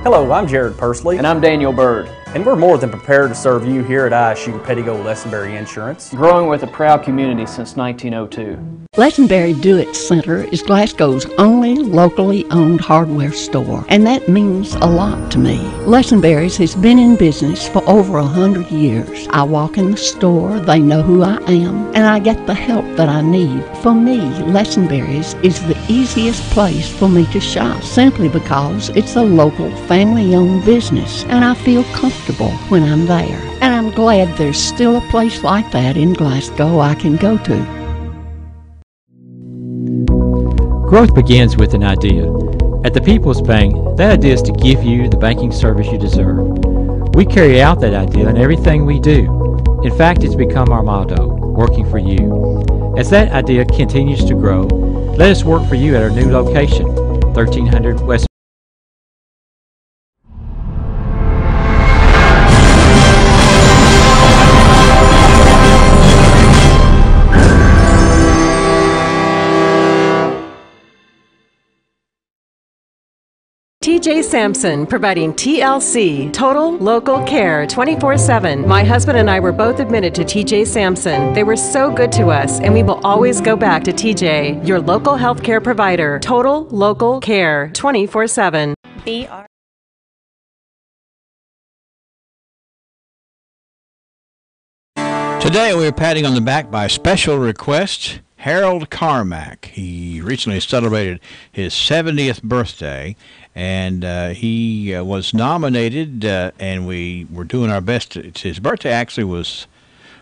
Hello, I'm Jared Persley. And I'm Daniel Bird. And we're more than prepared to serve you here at ISU Pedigo Lessenberry Insurance. Growing with a proud community since 1902. Lessenberry Do-It Center is Glasgow's only locally owned hardware store, and that means a lot to me. Lessenberry's has been in business for over 100 years. I walk in the store, they know who I am, and I get the help that I need. For me, Lessenberry's is the easiest place for me to shop, simply because it's a local, family-owned business, and I feel comfortable when I'm there. And I'm glad there's still a place like that in Glasgow I can go to. Growth begins with an idea. At the People's Bank, that idea is to give you the banking service you deserve. We carry out that idea in everything we do. In fact, it's become our motto, working for you. As that idea continues to grow, let us work for you at our new location, 1300 West. TJ Sampson, providing TLC, Total Local Care, 24/7. My husband and I were both admitted to TJ Sampson. They were so good to us, and we will always go back to TJ, your local health care provider. Total Local Care, 24/7. BR. Today we are patting on the back by special request, Harold Carmack. He recently celebrated his 70th birthday, and he was nominated, and we were doing our best. His birthday actually was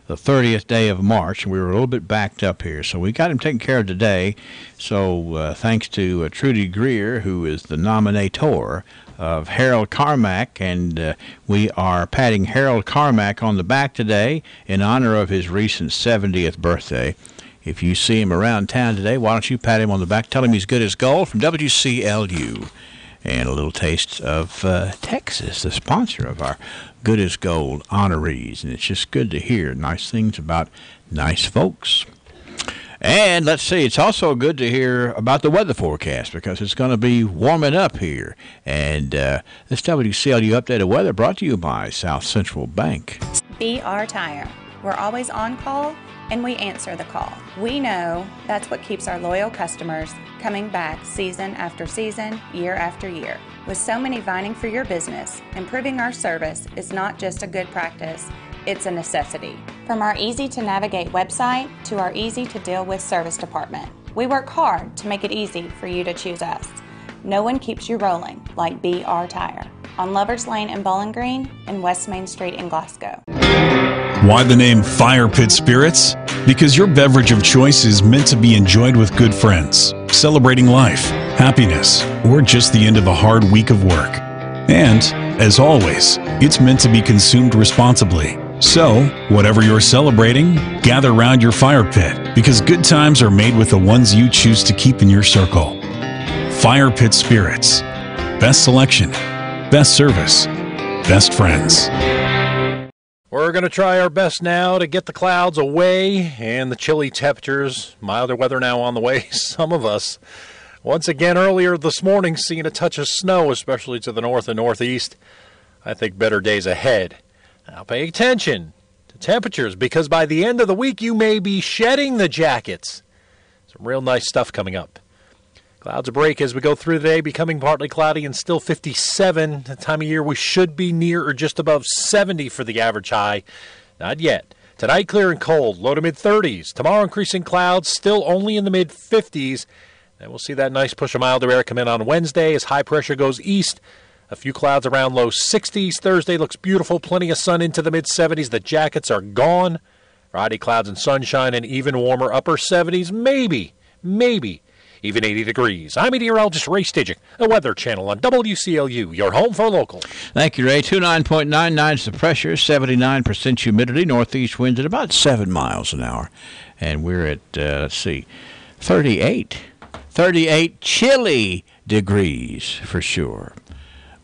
the 30th day of March, and we were a little bit backed up here. So we got him taken care of today. So thanks to Trudy Greer, who is the nominator of Harold Carmack, and we are patting Harold Carmack on the back today in honor of his recent 70th birthday. If you see him around town today, why don't you pat him on the back? Tell him he's good as gold from WCLU. And a little taste of Texas, the sponsor of our Good as Gold honorees. And it's just good to hear nice things about nice folks. And let's see, it's also good to hear about the weather forecast because it's going to be warming up here. And this WCLU updated weather brought to you by South Central Bank. BR Tire. We're always on call and we answer the call. We know that's what keeps our loyal customers coming back season after season, year after year. With so many vying for your business, improving our service is not just a good practice, it's a necessity. From our easy-to-navigate website to our easy-to-deal-with service department, we work hard to make it easy for you to choose us. No one keeps you rolling like BR Tire on Lovers Lane in Bowling Green and West Main Street in Glasgow. Why the name Fire Pit Spirits? Because your beverage of choice is meant to be enjoyed with good friends, celebrating life, happiness, or just the end of a hard week of work. And, as always, it's meant to be consumed responsibly. So, whatever you're celebrating, gather round your fire pit, because good times are made with the ones you choose to keep in your circle. Fire Pit Spirits. Best selection, best service, best friends. We're going to try our best now to get the clouds away and the chilly temperatures. Milder weather now on the way. Some of us, once again earlier this morning, seeing a touch of snow, especially to the north and northeast. I think better days ahead. Now pay attention to temperatures because by the end of the week you may be shedding the jackets. Some real nice stuff coming up. Clouds break as we go through the day, becoming partly cloudy and still 57. The time of year we should be near or just above 70 for the average high. Not yet. Tonight clear and cold, low to mid-30s. Tomorrow increasing clouds, still only in the mid-50s. And we'll see that nice push of milder air come in on Wednesday as high pressure goes east. A few clouds around low 60s. Thursday looks beautiful, plenty of sun into the mid-70s. The jackets are gone. Friday clouds and sunshine and even warmer upper 70s. Maybe even 80 degrees. I'm meteorologist Ray Stidgick, the Weather Channel on WCLU, your home for local. Thank you, Ray. 29.99 is the pressure, 79% humidity, northeast winds at about 7 miles an hour. And we're at, 38 chilly degrees for sure.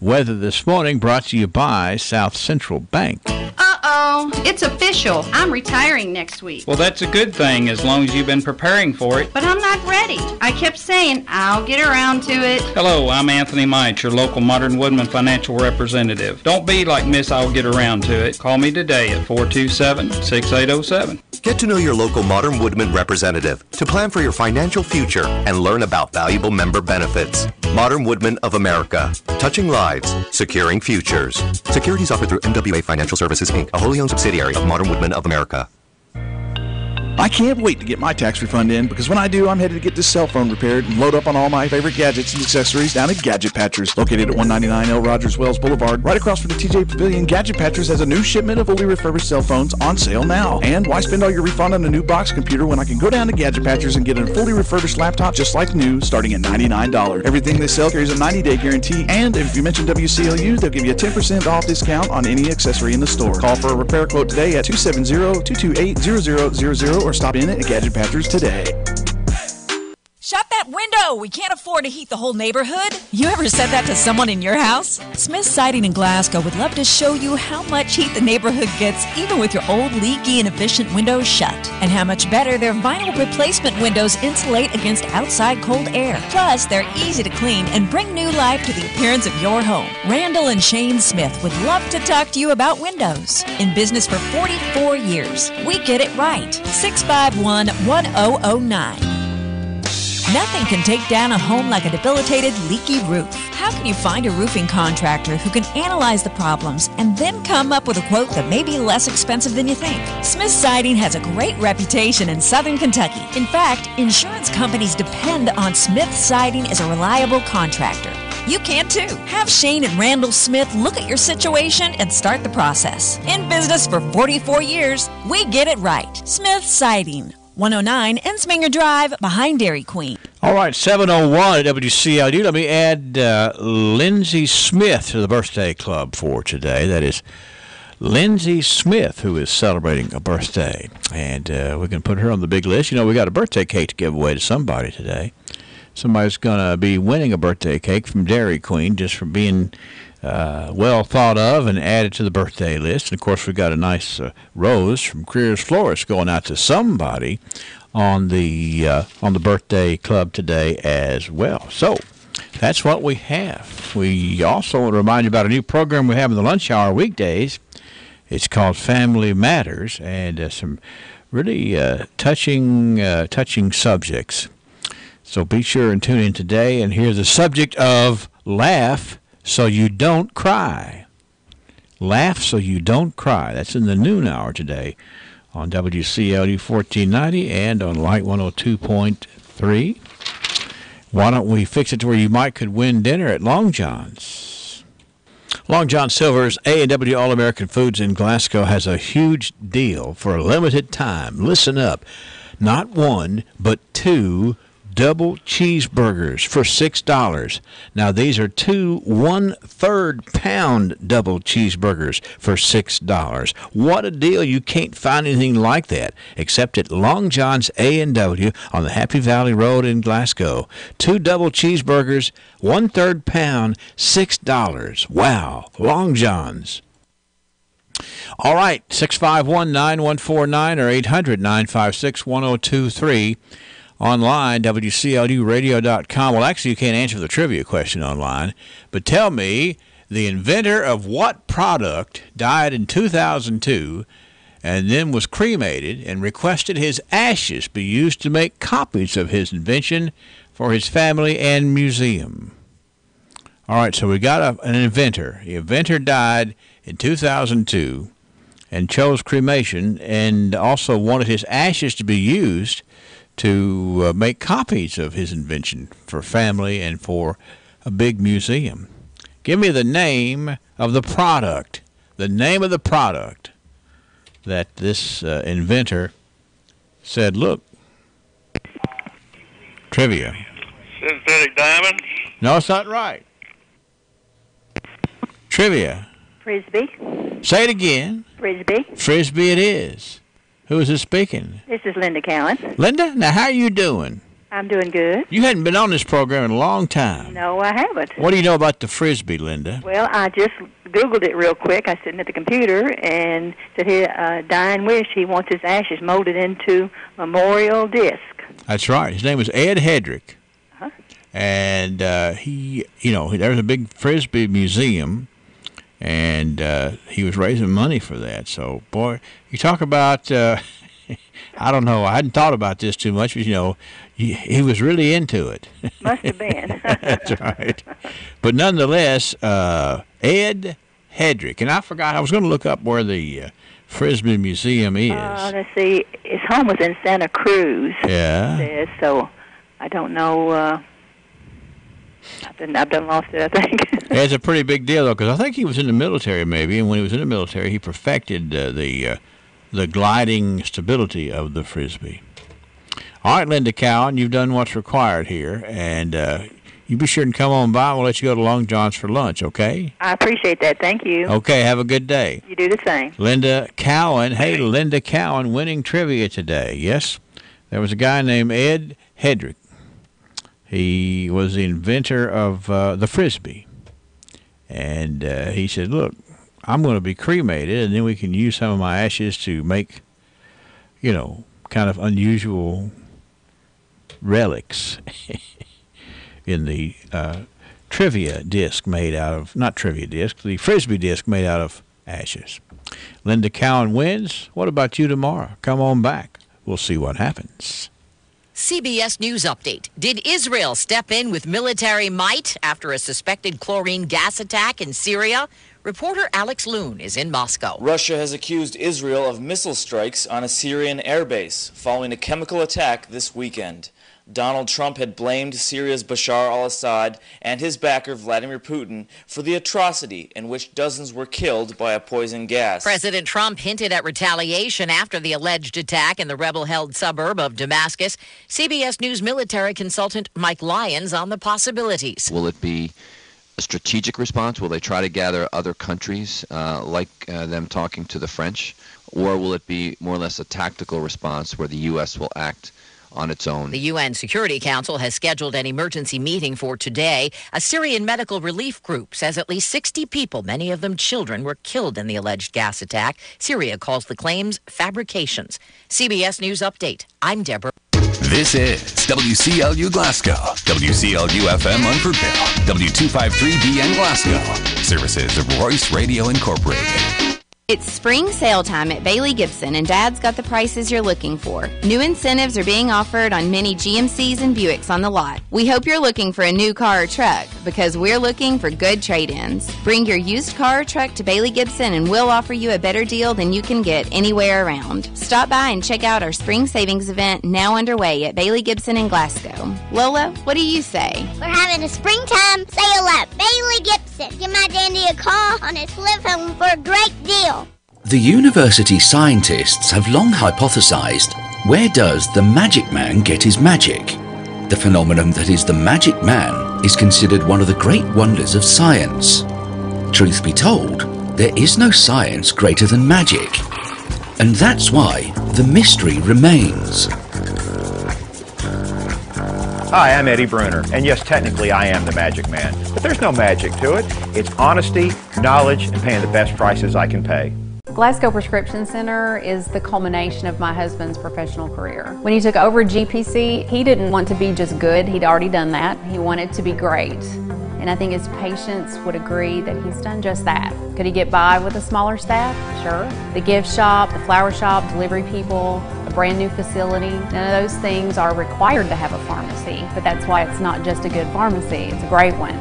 Weather this morning brought to you by South Central Bank. Uh-oh, it's official. I'm retiring next week. Well, that's a good thing as long as you've been preparing for it. But I'm not ready. I kept saying I'll get around to it. Hello, I'm Anthony Mite, your local Modern Woodman financial representative. Don't be like Miss I'll get around to it. Call me today at 427-6807. Get to know your local Modern Woodman representative to plan for your financial future and learn about valuable member benefits. Modern Woodman of America. Touching lives, securing futures. Securities offered through MWA Financial Services, Inc., a wholly owned subsidiary of Modern Woodman of America. I can't wait to get my tax refund in because when I do, I'm headed to get this cell phone repaired and load up on all my favorite gadgets and accessories down at Gadget Patchers, located at 199 L. Rogers Wells Boulevard, right across from the TJ Pavilion. Gadget Patchers has a new shipment of fully refurbished cell phones on sale now. And why spend all your refund on a new box computer when I can go down to Gadget Patchers and get a fully refurbished laptop just like new, starting at $99. Everything they sell carries a 90-day guarantee, and if you mention WCLU, they'll give you a 10% off discount on any accessory in the store. Call for a repair quote today at 270-228-0000 or stop in at Gadget Patchers today. Shut that window! We can't afford to heat the whole neighborhood. You ever said that to someone in your house? Smith Siding in Glasgow would love to show you how much heat the neighborhood gets even with your old leaky and inefficient windows shut. And how much better their vinyl replacement windows insulate against outside cold air. Plus, they're easy to clean and bring new life to the appearance of your home. Randall and Shane Smith would love to talk to you about windows. In business for 44 years, we get it right. 651-1009. Nothing can take down a home like a debilitated, leaky roof. How can you find a roofing contractor who can analyze the problems and then come up with a quote that may be less expensive than you think? Smith Siding has a great reputation in Southern Kentucky. In fact, insurance companies depend on Smith Siding as a reliable contractor. You can too. Have Shane and Randall Smith look at your situation and start the process. In business for 44 years, we get it right. Smith Siding, 109 Ensminger Drive, behind Dairy Queen. All right, 7:01 at WCLD. Let me add Lindsay Smith to the birthday club for today. That is Lindsay Smith, who is celebrating a birthday. And we can put her on the big list. You know, we got a birthday cake to give away to somebody today. Somebody's going to be winning a birthday cake from Dairy Queen just for being well thought of and added to the birthday list. And, of course, we've got a nice rose from Creer's Florist going out to somebody on the birthday club today as well. So that's what we have. We also want to remind you about a new program we have in the lunch hour weekdays. It's called Family Matters, and some really touching subjects. So be sure and tune in today and hear the subject of laugh so you don't cry. Laugh so you don't cry. That's in the noon hour today on WCLD 1490 and on Light 102.3. Why don't we fix it to where you could win dinner at Long John's? Long John Silver's A&W All-American Foods in Glasgow has a huge deal for a limited time. Listen up. Not one, but 2 double cheeseburgers for $6. Now, these are 2 1/3 pound double cheeseburgers for $6. What a deal. You can't find anything like that except at Long John's A&W on the Happy Valley Road in Glasgow. 2 double cheeseburgers, 1/3 pound, $6. Wow. Long John's. All right, 651-9149 or 800-956-1023. Online, WCLUradio.com. Well, actually, you can't answer the trivia question online, but tell me the inventor of what product died in 2002 and then was cremated and requested his ashes be used to make copies of his invention for his family and museum. All right, so we got an inventor. The inventor died in 2002 and chose cremation and also wanted his ashes to be used to make copies of his invention for family and for a big museum. Give me the name of the product. The name of the product that this inventor said, look. Trivia. Synthetic diamonds? No, it's not right. Trivia. Frisbee. Say it again. Frisbee. Frisbee it is. Who is this speaking? This is Linda Cowan. Linda, now how are you doing? I'm doing good. You hadn't been on this program in a long time. No, I haven't. What do you know about the Frisbee, Linda? Well, I just Googled it real quick. I was sitting at the computer and said, here, dying wish, he wants his ashes molded into memorial disc. That's right. His name was Ed Hedrick. Uh-huh. And there was a big Frisbee museum, and he was raising money for that. So, boy, you talk about, I don't know, I hadn't thought about this too much, but, he was really into it. Must have been. That's right. But nonetheless, Ed Hedrick, and I forgot, I was going to look up where the Frisbee Museum is. Let's see, his home was in Santa Cruz. Yeah. It says, so I don't know. I've done lost it, I think. It's a pretty big deal, though, because I think he was in the military, maybe, and when he was in the military, he perfected the gliding stability of the Frisbee. All right, Linda Cowan, you've done what's required here, and you be sure and come on by. We'll let you go to Long John's for lunch, okay? I appreciate that. Thank you. Okay, have a good day. You do the same. Linda Cowan. Hey, Linda Cowan winning trivia today. Yes, there was a guy named Ed Hedrick. He was the inventor of the Frisbee. And he said, look, I'm going to be cremated, and then we can use some of my ashes to make, kind of unusual relics in the trivia disc made out of, not trivia disc, the Frisbee disc made out of ashes. Linda Cowan wins. What about you tomorrow? Come on back. We'll see what happens. CBS News Update. Did Israel step in with military might after a suspected chlorine gas attack in Syria? Reporter Alex Loon is in Moscow. Russia has accused Israel of missile strikes on a Syrian airbase following a chemical attack this weekend. Donald Trump had blamed Syria's Bashar al-Assad and his backer Vladimir Putin for the atrocity in which dozens were killed by a poison gas. President Trump hinted at retaliation after the alleged attack in the rebel-held suburb of Damascus. CBS News military consultant Mike Lyons on the possibilities. Will it be a strategic response? Will they try to gather other countries like them talking to the French? Or will it be more or less a tactical response where the U.S. will act on its own? The UN Security Council has scheduled an emergency meeting for today. A Syrian medical relief group says at least 60 people, many of them children, were killed in the alleged gas attack. Syria calls the claims fabrications. CBS News Update. I'm Deborah. This is WCLU Glasgow, WCLU-FM Unfordville, W253BN Glasgow. Services of Royce Radio Incorporated. It's spring sale time at Bailey Gibson, and Dad's got the prices you're looking for. New incentives are being offered on many GMCs and Buicks on the lot. We hope you're looking for a new car or truck, because we're looking for good trade-ins. Bring your used car or truck to Bailey Gibson, and we'll offer you a better deal than you can get anywhere around. Stop by and check out our spring savings event now underway at Bailey Gibson in Glasgow. Lola, what do you say? We're having a springtime sale at Bailey Gibson. Give my dandy a call on his flip phone for a great deal. The university scientists have long hypothesized, where does the magic man get his magic? The phenomenon that is the magic man is considered one of the great wonders of science. Truth be told, there is no science greater than magic. And that's why the mystery remains. Hi, I'm Eddie Bruner, and yes, technically I am the magic man, but there's no magic to it. It's honesty, knowledge, and paying the best prices I can pay. Glasgow Prescription Center is the culmination of my husband's professional career. When he took over GPC, he didn't want to be just good. He'd already done that. He wanted to be great. And I think his patients would agree that he's done just that. Could he get by with a smaller staff? Sure. The gift shop, the flower shop, delivery people, a brand new facility, none of those things are required to have a pharmacy, but that's why it's not just a good pharmacy, it's a great one.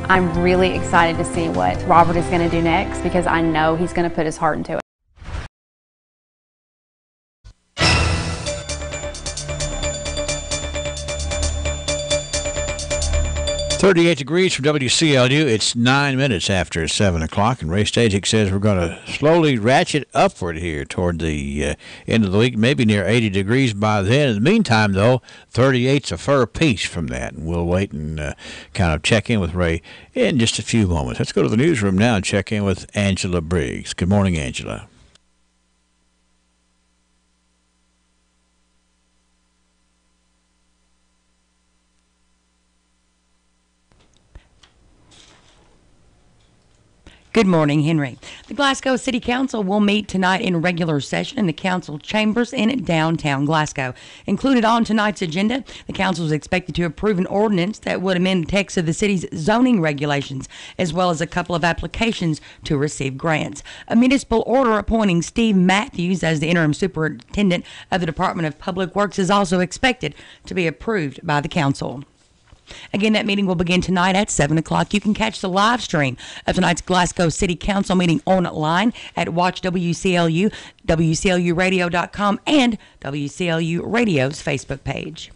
I'm really excited to see what Robert is going to do next, because I know he's going to put his heart into it. 38 degrees from WCLU. It's 9 minutes after 7 o'clock, and Ray Stasic says we're going to slowly ratchet upward here toward the end of the week, maybe near 80 degrees by then. In the meantime, though, 38's a fur piece from that, and we'll wait and kind of check in with Ray in just a few moments. Let's go to the newsroom now and check in with Angela Briggs. Good morning, Angela. Good morning, Henry. The Glasgow City Council will meet tonight in regular session in the council chambers in downtown Glasgow. Included on tonight's agenda, the council is expected to approve an ordinance that would amend the text of the city's zoning regulations, as well as a couple of applications to receive grants. A municipal order appointing Steve Matthews as the interim superintendent of the Department of Public Works is also expected to be approved by the council. Again, that meeting will begin tonight at 7 o'clock. You can catch the live stream of tonight's Glasgow City Council meeting online at Watch WCLU, WCLUradio.com, and WCLU Radio's Facebook page.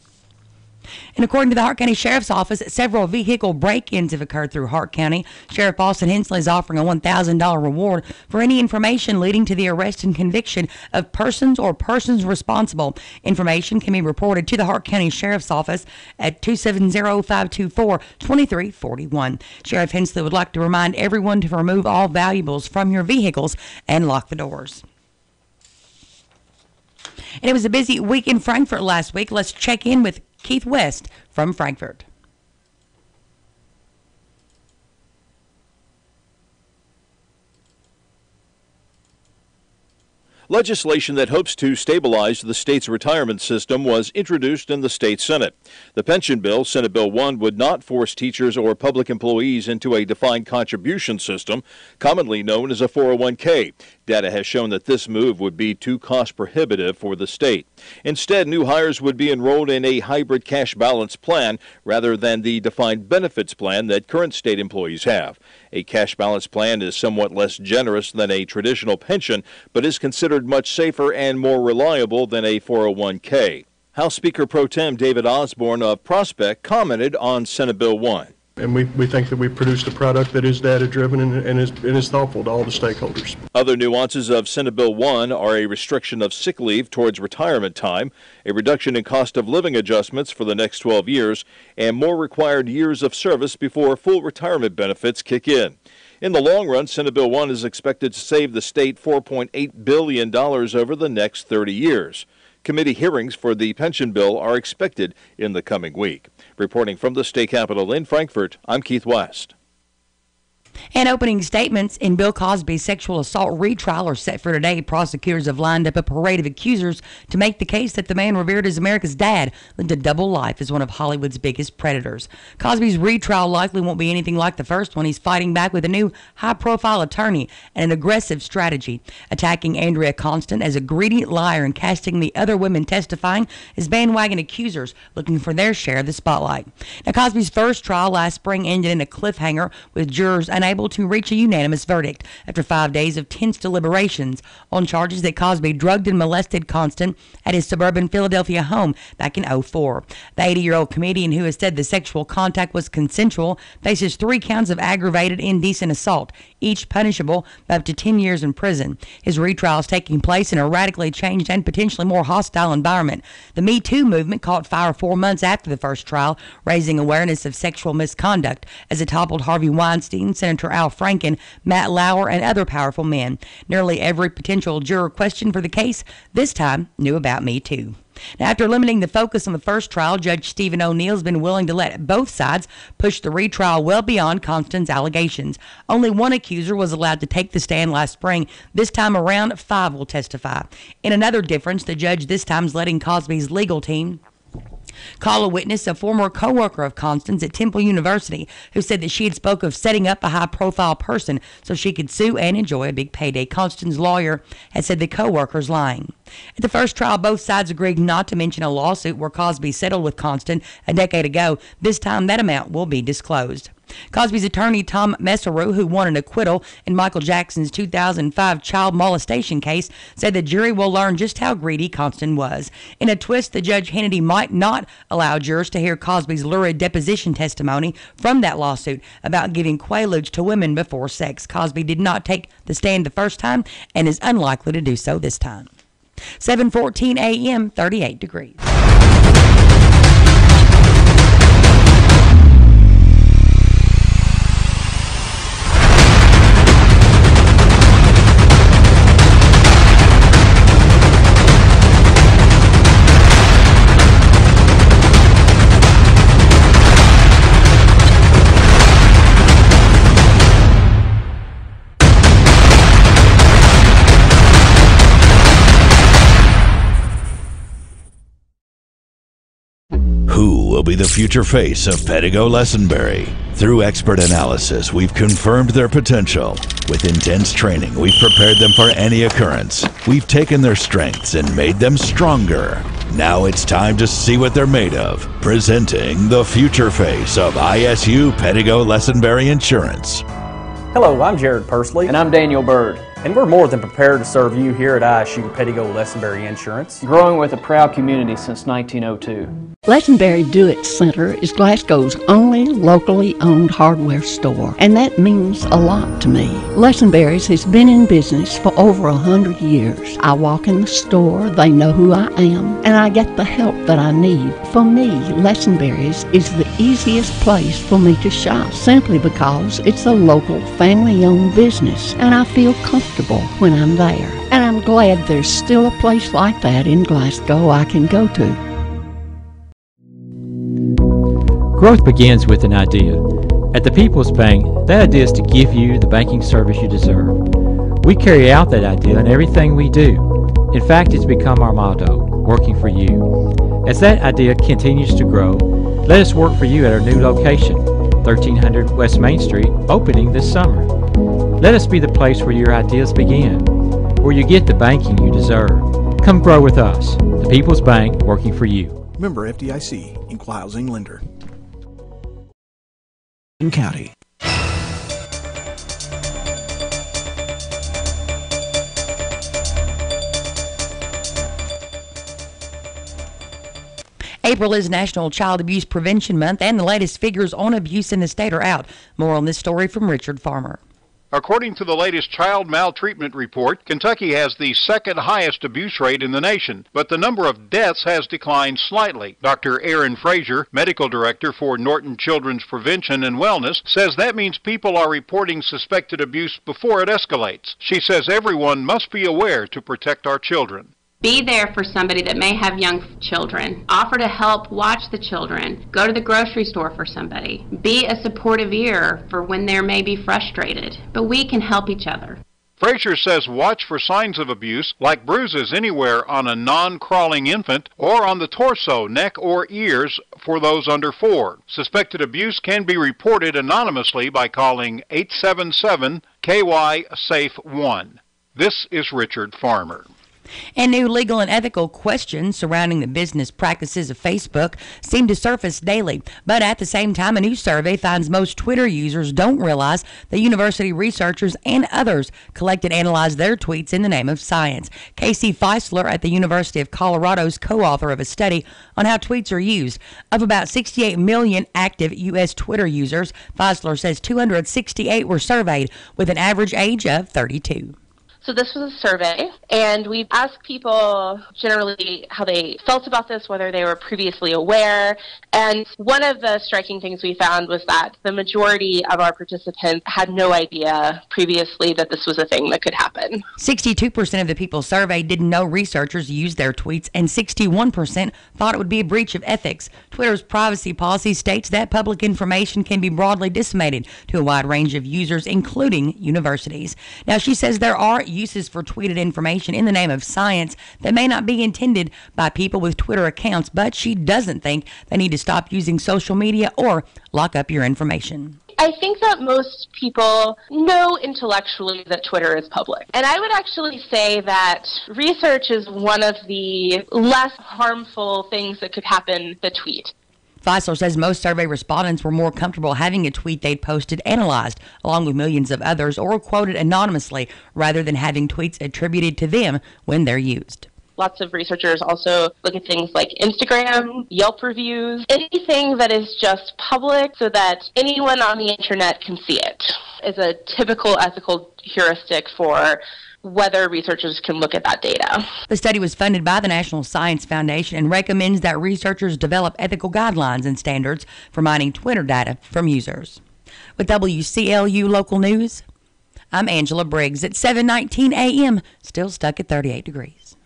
And according to the Hart County Sheriff's Office, several vehicle break-ins have occurred through Hart County. Sheriff Austin Hensley is offering a $1,000 reward for any information leading to the arrest and conviction of persons or persons responsible. Information can be reported to the Hart County Sheriff's Office at 270-524-2341. Sheriff Hensley would like to remind everyone to remove all valuables from your vehicles and lock the doors. And it was a busy week in Frankfort last week. Let's check in with Keith West from Frankfort. Legislation that hopes to stabilize the state's retirement system was introduced in the state Senate. The pension bill, Senate Bill 1, would not force teachers or public employees into a defined contribution system, commonly known as a 401k. Data has shown that this move would be too cost prohibitive for the state. Instead, new hires would be enrolled in a hybrid cash balance plan rather than the defined benefits plan that current state employees have. A cash balance plan is somewhat less generous than a traditional pension, but is considered much safer and more reliable than a 401k. House Speaker Pro Tem David Osborne of Prospect commented on Senate Bill 1. And we think that we produced a product that is data-driven and is thoughtful to all the stakeholders. Other nuances of Senate Bill 1 are a restriction of sick leave towards retirement time, a reduction in cost of living adjustments for the next 12 years, and more required years of service before full retirement benefits kick in. In the long run, Senate Bill 1 is expected to save the state $4.8 billion over the next 30 years. Committee hearings for the pension bill are expected in the coming week. Reporting from the state capitol in Frankfort, I'm Keith West. And opening statements in Bill Cosby's sexual assault retrial are set for today. Prosecutors have lined up a parade of accusers to make the case that the man revered as America's dad lived a double life as one of Hollywood's biggest predators. Cosby's retrial likely won't be anything like the first one. He's fighting back with a new high-profile attorney and an aggressive strategy, attacking Andrea Constant as a greedy liar and casting the other women testifying as bandwagon accusers looking for their share of the spotlight. Now, Cosby's first trial last spring ended in a cliffhanger with jurors unable to reach a unanimous verdict after 5 days of tense deliberations on charges that Cosby drugged and molested Constant at his suburban Philadelphia home back in 2004. The 80-year-old comedian, who has said the sexual contact was consensual, faces 3 counts of aggravated indecent assault, each punishable by up to 10 years in prison. His retrial is taking place in a radically changed and potentially more hostile environment. The Me Too movement caught fire 4 months after the first trial, raising awareness of sexual misconduct as it toppled Harvey Weinstein, Senator Al Franken, Matt Lauer, and other powerful men. Nearly every potential juror questioned for the case this time knew about Me Too. Now, after limiting the focus on the first trial, Judge Stephen O'Neill has been willing to let both sides push the retrial well beyond Constant's allegations. Only one accuser was allowed to take the stand last spring. This time around, 5 will testify. In another difference, the judge this time is letting Cosby's legal team call a witness, a former co-worker of Constance at Temple University, who said that she had spoke of setting up a high-profile person so she could sue and enjoy a big payday. Constance's lawyer had said the co-worker's lying. At the first trial, both sides agreed not to mention a lawsuit where Cosby settled with Constant a decade ago. This time, that amount will be disclosed. Cosby's attorney, Tom Mesereau, who won an acquittal in Michael Jackson's 2005 child molestation case, said the jury will learn just how greedy Constant was. In a twist, the judge hinted he might not allow jurors to hear Cosby's lurid deposition testimony from that lawsuit about giving quaaludes to women before sex. Cosby did not take the stand the first time and is unlikely to do so this time. 7:14 a.m., 38 degrees. Who will be the future face of Pettigo Lessenberry? Through expert analysis, we've confirmed their potential. With intense training, we've prepared them for any occurrence. We've taken their strengths and made them stronger. Now it's time to see what they're made of. Presenting the future face of ISU Pettigo Lessenberry Insurance. Hello, I'm Jared Pursley. And I'm Daniel Bird. And we're more than prepared to serve you here at ISU Pettigo Lessenberry Insurance. Growing with a proud community since 1902. Lessenberry Do-It Center is Glasgow's only locally owned hardware store, and that means a lot to me. Lessenberry's has been in business for over 100 years. I walk in the store, they know who I am, and I get the help that I need. For me, Lessenberry's is the easiest place for me to shop, simply because it's a local family-owned business, and I feel comfortable when I'm there. And I'm glad there's still a place like that in Glasgow I can go to. Growth begins with an idea. At the People's Bank, that idea is to give you the banking service you deserve. We carry out that idea in everything we do. In fact, it's become our motto, working for you. As that idea continues to grow, let us work for you at our new location, 1300 West Main Street, opening this summer. Let us be the place where your ideas begin, where you get the banking you deserve. Come grow with us. The People's Bank, working for you. Member FDIC, Equal Housing Lender. County. April is National Child Abuse Prevention Month, and the latest figures on abuse in the state are out. More on this story from Richard Farmer. According to the latest child maltreatment report, Kentucky has the second highest abuse rate in the nation, but the number of deaths has declined slightly. Dr. Erin Frazier, medical director for Norton Children's Prevention and Wellness, says that means people are reporting suspected abuse before it escalates. She says everyone must be aware to protect our children. Be there for somebody that may have young children. Offer to help watch the children. Go to the grocery store for somebody. Be a supportive ear for when they may be frustrated. But we can help each other. Frazier says watch for signs of abuse, like bruises anywhere on a non-crawling infant or on the torso, neck, or ears for those under 4. Suspected abuse can be reported anonymously by calling 877-KY-SAFE-1. This is Richard Farmer. And new legal and ethical questions surrounding the business practices of Facebook seem to surface daily. But at the same time, a new survey finds most Twitter users don't realize that university researchers and others collect and analyze their tweets in the name of science. Casey Feisler at the University of Colorado is co-author of a study on how tweets are used. Of about 68 million active U.S. Twitter users, Feisler says 268 were surveyed with an average age of 32. So this was a survey, and we asked people generally how they felt about this, whether they were previously aware. And one of the striking things we found was that the majority of our participants had no idea previously that this was a thing that could happen. 62% of the people surveyed didn't know researchers used their tweets, and 61% thought it would be a breach of ethics. Twitter's privacy policy states that public information can be broadly disseminated to a wide range of users, including universities. Now, she says there are uses for tweeted information in the name of science that may not be intended by people with Twitter accounts, but she doesn't think they need to stop using social media or lock up your information. I think that most people know intellectually that Twitter is public. And I would actually say that research is one of the less harmful things that could happen to tweet. Feisler says most survey respondents were more comfortable having a tweet they'd posted analyzed, along with millions of others, or quoted anonymously, rather than having tweets attributed to them when they're used. Lots of researchers also look at things like Instagram, Yelp reviews, anything that is just public so that anyone on the internet can see it is a typical ethical heuristic for whether researchers can look at that data. The study was funded by the National Science Foundation and recommends that researchers develop ethical guidelines and standards for mining Twitter data from users. With WCLU Local News, I'm Angela Briggs at 7:19 a.m., still stuck at 38 degrees.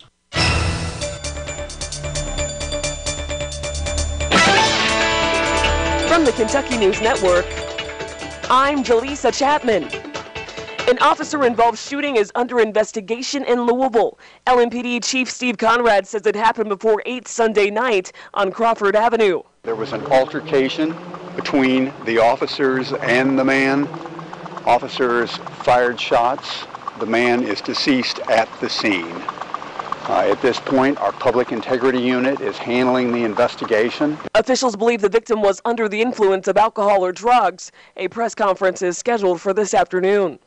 From the Kentucky News Network, I'm Jaleesa Chapman. An officer-involved shooting is under investigation in Louisville. LMPD Chief Steve Conrad says it happened before 8 Sunday night on Crawford Avenue. There was an altercation between the officers and the man. Officers fired shots. The man is deceased at the scene. At this point, our public integrity unit is handling the investigation. Officials believe the victim was under the influence of alcohol or drugs. A press conference is scheduled for this afternoon.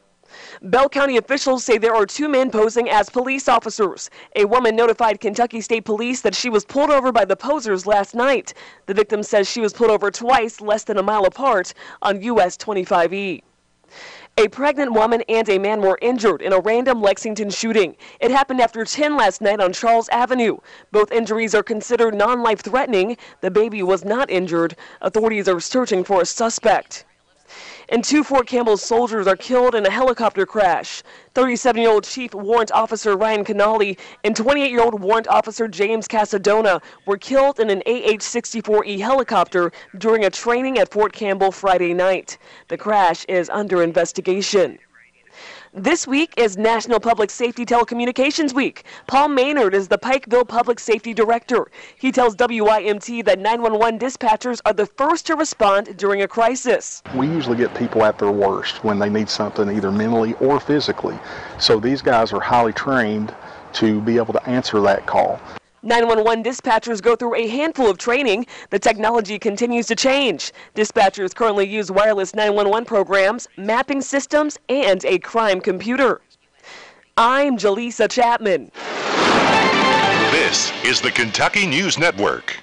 Bell County officials say there are 2 men posing as police officers. A woman notified Kentucky State Police that she was pulled over by the posers last night. The victim says she was pulled over twice, less than a mile apart, on US 25E. A pregnant woman and a man were injured in a random Lexington shooting. It happened after 10 last night on Charles Avenue. Both injuries are considered non-life-threatening. The baby was not injured. Authorities are searching for a suspect. And 2 Fort Campbell soldiers are killed in a helicopter crash. 37-year-old Chief Warrant Officer Ryan Canali and 28-year-old Warrant Officer James Casadona were killed in an AH-64E helicopter during a training at Fort Campbell Friday night. The crash is under investigation. This week is National Public Safety Telecommunications Week. Paul Maynard is the Pikeville Public Safety Director. He tells WIMT that 911 dispatchers are the first to respond during a crisis. We usually get people at their worst when they need something either mentally or physically. So these guys are highly trained to be able to answer that call. 911 dispatchers go through a handful of training. The technology continues to change. Dispatchers currently use wireless 911 programs, mapping systems, and a crime computer. I'm Jaleesa Chapman. This is the Kentucky News Network.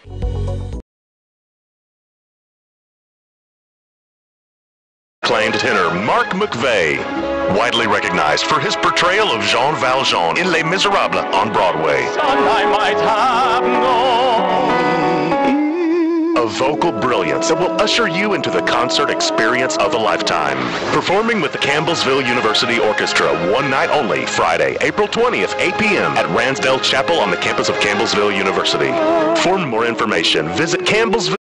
acclaimed tenor Mark McVeigh, widely recognized for his portrayal of Jean Valjean in Les Miserables on Broadway. A vocal brilliance that will usher you into the concert experience of a lifetime. Performing with the Campbellsville University Orchestra, one night only, Friday, April 20th, 8 p.m. at Ransdale Chapel on the campus of Campbellsville University. For more information, visit Campbellsville.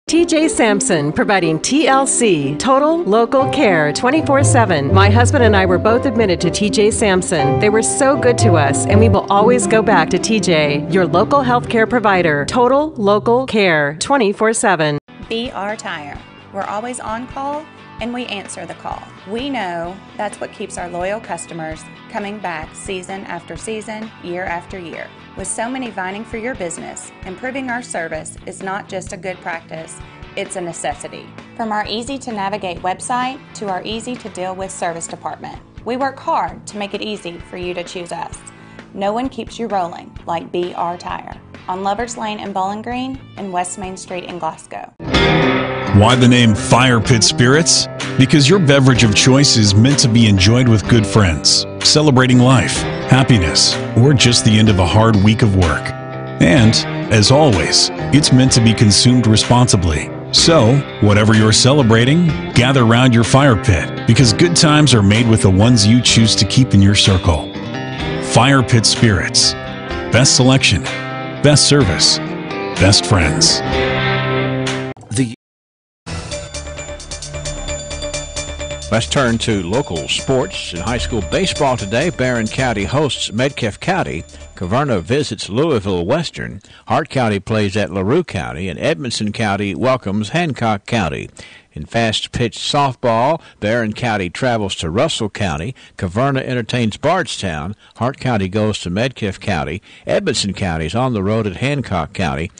TJ Sampson, providing TLC, Total Local Care, 24/7. My husband and I were both admitted to TJ Sampson. They were so good to us, and we will always go back to TJ, your local healthcare provider. Total Local Care, 24/7. BR Tire. We're always on call, and we answer the call. We know that's what keeps our loyal customers coming back season after season, year after year. With so many vying for your business, improving our service is not just a good practice, it's a necessity. From our easy-to-navigate website to our easy-to-deal-with service department, we work hard to make it easy for you to choose us. No one keeps you rolling like BR Tire on Lovers Lane in Bowling Green and West Main Street in Glasgow. Why the name Fire Pit Spirits? Because your beverage of choice is meant to be enjoyed with good friends, celebrating life, happiness, or just the end of a hard week of work. And, as always, it's meant to be consumed responsibly. So, whatever you're celebrating, gather around your fire pit, because good times are made with the ones you choose to keep in your circle. Fire Pit Spirits. Best selection, best service, best friends. Let's turn to local sports. In high school baseball today, Barron County hosts Metcalfe County. Caverna visits Louisville Western. Hart County plays at LaRue County, and Edmondson County welcomes Hancock County. In fast-pitch softball, Barron County travels to Russell County. Caverna entertains Bardstown. Hart County goes to Metcalfe County. Edmondson County is on the road at Hancock County.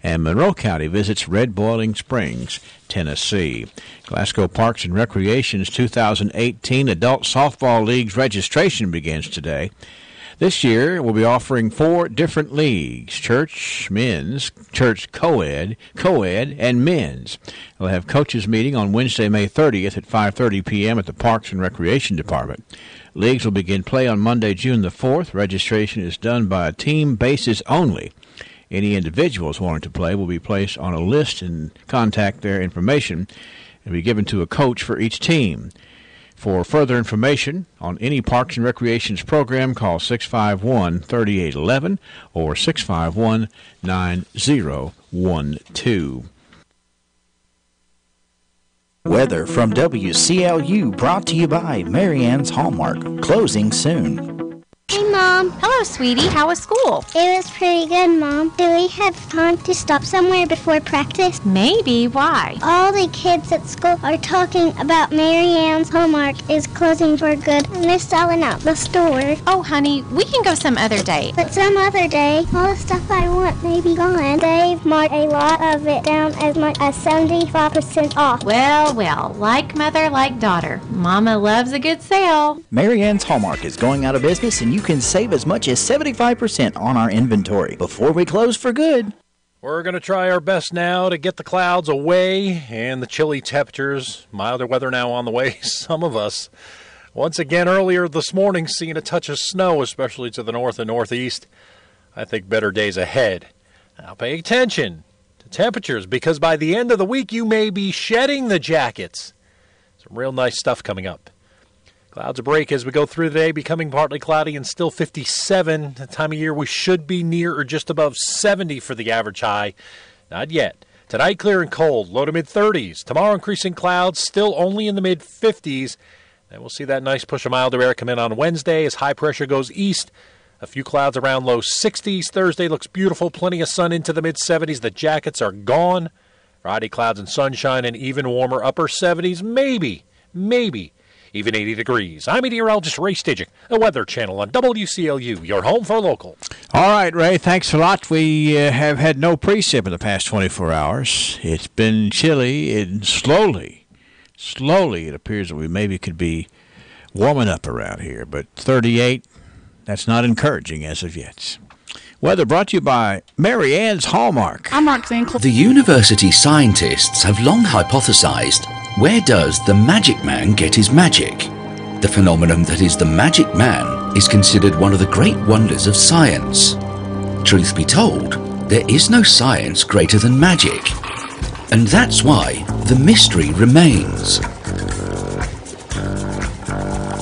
And Monroe County visits Red Boiling Springs, Tennessee. Glasgow Parks and Recreation's 2018 Adult Softball League's registration begins today. This year, we'll be offering 4 different leagues: church, men's, church co-ed, and men's. We'll have coaches meeting on Wednesday, May 30th at 5:30 p.m. at the Parks and Recreation Department. Leagues will begin play on Monday, June the 4th. Registration is done by a team basis only. Any individuals wanting to play will be placed on a list and contact their information and be given to a coach for each team. For further information on any Parks and Recreations program, call 651-3811 or 651-9012. Weather from WCLU, brought to you by Marianne's Hallmark. Closing soon. Hey, Mom. Hello, sweetie. How was school? It was pretty good, Mom. Do we have time to stop somewhere before practice? Maybe. Why? All the kids at school are talking about Marianne's Hallmark is closing for good, and they're selling out the store. Oh, honey, we can go some other day. But some other day, all the stuff I want may be gone. They've marked a lot of it down as much as 75% off. Well, like mother, like daughter. Mama loves a good sale. Marianne's Hallmark is going out of business, and you can save as much as 75% on our inventory before we close for good. We're going to try our best now to get the clouds away and the chilly temperatures. Milder weather now on the way. Some of us, once again earlier this morning, seeing a touch of snow, especially to the north and northeast. I think better days ahead. Now pay attention to temperatures, because by the end of the week you may be shedding the jackets. Some real nice stuff coming up. Clouds a break as we go through the day, becoming partly cloudy and still 57. The time of year we should be near or just above 70 for the average high. Not yet. Tonight clear and cold, low to mid-30s. Tomorrow increasing clouds, still only in the mid-50s. Then we'll see that nice push of milder air come in on Wednesday as high pressure goes east. A few clouds around low 60s. Thursday looks beautiful, plenty of sun into the mid-70s. The jackets are gone. Friday clouds and sunshine and even warmer upper 70s, maybe. Even 80 degrees. I'm meteorologist Ray Stidgick, the Weather Channel on WCLU, your home for local. All right, Ray, thanks a lot. We have had no precip in the past 24 hours. It's been chilly and slowly slowly it appears that we maybe could be warming up around here. But 38, that's not encouraging as of yet. Weather brought to you by Mary Ann's Hallmark. I'm Roxanne. The university scientists have long hypothesized, where does the magic man get his magic? The phenomenon that is the magic man is considered one of the great wonders of science. Truth be told, there is no science greater than magic. And that's why the mystery remains.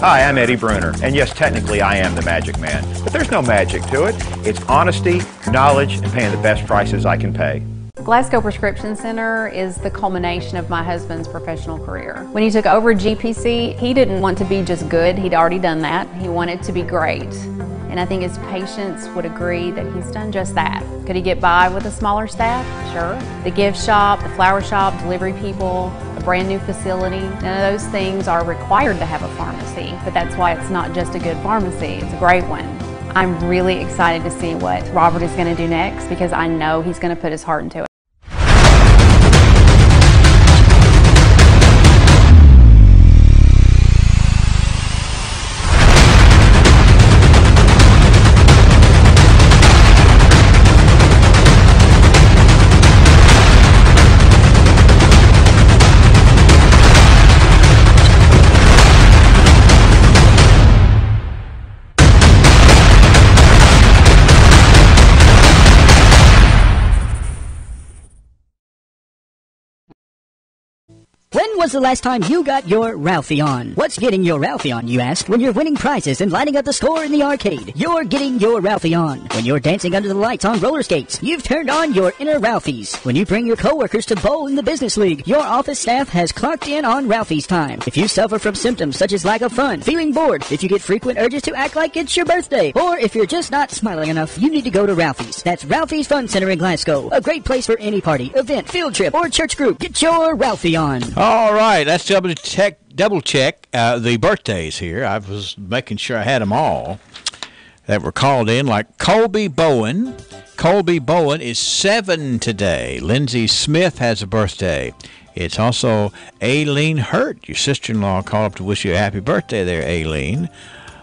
Hi, I'm Eddie Bruner, and yes, technically I am the magic man, but there's no magic to it. It's honesty, knowledge, and paying the best prices I can pay. Glasgow Prescription Center is the culmination of my husband's professional career. When he took over GPC, he didn't want to be just good, he'd already done that. He wanted to be great. And I think his patients would agree that he's done just that. Could he get by with a smaller staff? Sure. The gift shop, the flower shop, delivery people, a brand new facility, none of those things are required to have a pharmacy, but that's why it's not just a good pharmacy, it's a great one. I'm really excited to see what Robert is going to do next because I know he's going to put his heart into it. When was the last time you got your Ralphie on? What's getting your Ralphie on, you ask? When you're winning prizes and lighting up the score in the arcade, you're getting your Ralphie on. When you're dancing under the lights on roller skates, you've turned on your inner Ralphies. When you bring your coworkers to bowl in the business league, your office staff has clocked in on Ralphie's time. If you suffer from symptoms such as lack of fun, feeling bored, if you get frequent urges to act like it's your birthday, or if you're just not smiling enough, you need to go to Ralphie's. That's Ralphie's Fun Center in Glasgow. A great place for any party, event, field trip, or church group. Get your Ralphie on. All right, let's double check the birthdays here. I was making sure I had them all that were called in, like Colby Bowen. Colby Bowen is 7 today. Lindsay Smith has a birthday. It's also Aileen Hurt. Your sister-in-law called up to wish you a happy birthday there, Aileen.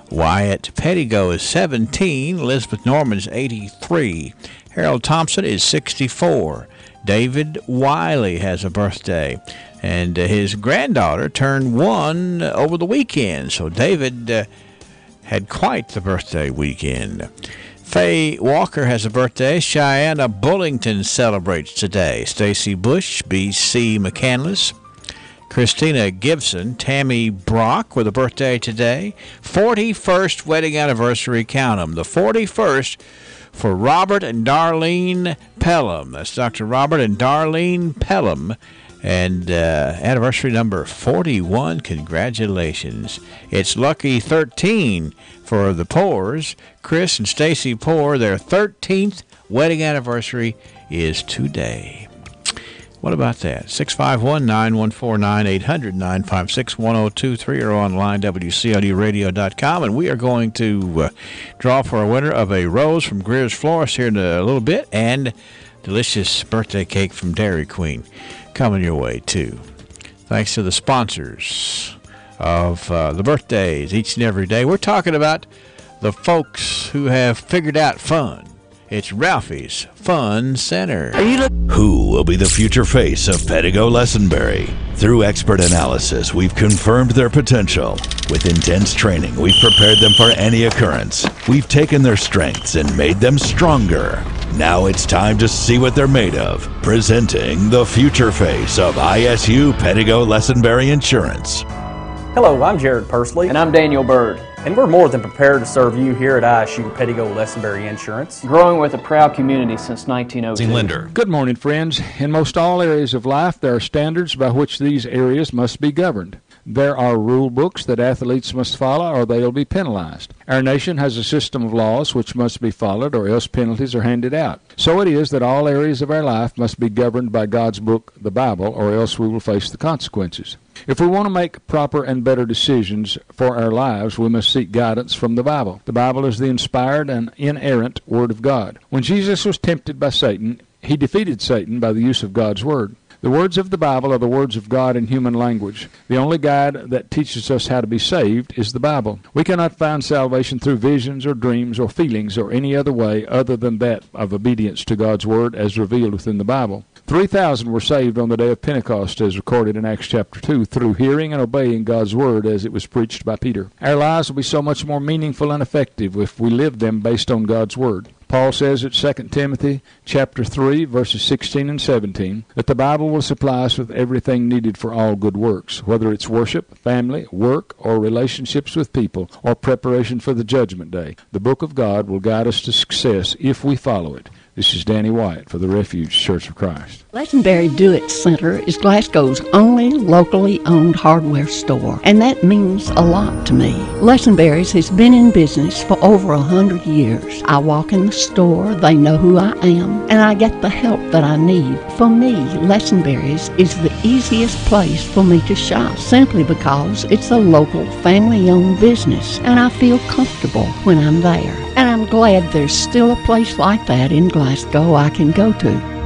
Wyatt Pettigo is 17. Elizabeth Norman is 83. Harold Thompson is 64. David Wiley has a birthday. And his granddaughter turned 1 over the weekend. So David had quite the birthday weekend. Faye Walker has a birthday. Cheyenne Bullington celebrates today. Stacy Bush, B.C. McCandless. Christina Gibson, Tammy Brock with a birthday today. 41st wedding anniversary, count 'em. The 41st for Robert and Darlene Pelham. That's Dr. Robert and Darlene Pelham. And anniversary number 41, congratulations. It's lucky 13 for the Poors. Chris and Stacy Poor, their 13th wedding anniversary is today. What about that? 651-914-9800-956-1023 or online, WCLDradio.com. And we are going to draw for a winner of a rose from Greer's Florist here in a little bit, and delicious birthday cake from Dairy Queen coming your way, too. Thanks to the sponsors of the birthdays each and every day. We're talking about the folks who have figured out fun. It's Ralphie's Fun Center. Who will be the future face of Pettigo Lessenberry? Through expert analysis, we've confirmed their potential. With intense training, we've prepared them for any occurrence. We've taken their strengths and made them stronger. Now it's time to see what they're made of. Presenting the future face of ISU Pettigo Lessenberry Insurance. Hello, I'm Jared Pursley. And I'm Daniel Bird. And we're more than prepared to serve you here at ISU Pettigo Lessenberry Insurance. Growing with a proud community since 1902. Lender. Good morning, friends. In most all areas of life, there are standards by which these areas must be governed. There are rule books that athletes must follow or they'll be penalized. Our nation has a system of laws which must be followed or else penalties are handed out. So it is that all areas of our life must be governed by God's book, the Bible, or else we will face the consequences. If we want to make proper and better decisions for our lives, we must seek guidance from the Bible. The Bible is the inspired and inerrant Word of God. When Jesus was tempted by Satan, he defeated Satan by the use of God's Word. The words of the Bible are the words of God in human language. The only guide that teaches us how to be saved is the Bible. We cannot find salvation through visions or dreams or feelings or any other way other than that of obedience to God's Word as revealed within the Bible. 3,000 were saved on the day of Pentecost, as recorded in Acts chapter 2, through hearing and obeying God's Word as it was preached by Peter. Our lives will be so much more meaningful and effective if we live them based on God's Word. Paul says at 2 Timothy chapter 3, verses 16 and 17, that the Bible will supply us with everything needed for all good works, whether it's worship, family, work, or relationships with people, or preparation for the judgment day. The book of God will guide us to success if we follow it. This is Danny Wyatt for the Refuge Church of Christ. Lesenberry Do-It Center is Glasgow's only locally owned hardware store, and that means a lot to me. Lesenberry's has been in business for over 100 years. I walk in the store, they know who I am, and I get the help that I need. For me, Lesenberry's is the easiest place for me to shop, simply because it's a local, family-owned business, and I feel comfortable when I'm there. And I'm glad there's still a place like that in Glasgow I can go to.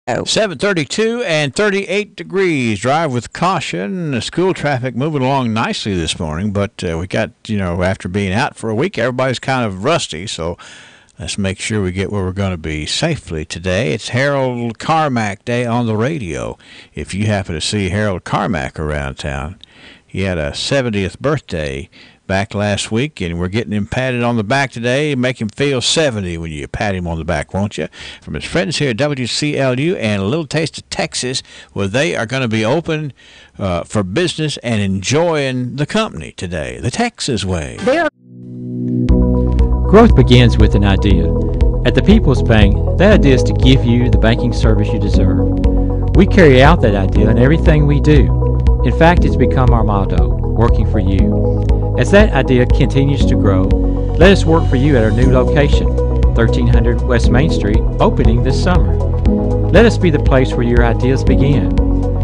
7:32 and 38 degrees. Drive with caution. School traffic moving along nicely this morning, but we got, after being out for a week, everybody's kind of rusty, so let's make sure we get where we're going to be safely today. It's Harold Carmack Day on the radio. If you happen to see Harold Carmack around town, he had a 70th birthday back last week, and we're getting him patted on the back today. Make him feel 70 when you pat him on the back, won't you? From his friends here at WCLU and a little taste of Texas, where they are going to be open for business and enjoying the company today, the Texas way. Growth begins with an idea. At the People's Bank, that idea is to give you the banking service you deserve. We carry out that idea in everything we do. In fact, it's become our motto, working for you. As that idea continues to grow, let us work for you at our new location, 1300 West Main Street, opening this summer. Let us be the place where your ideas begin,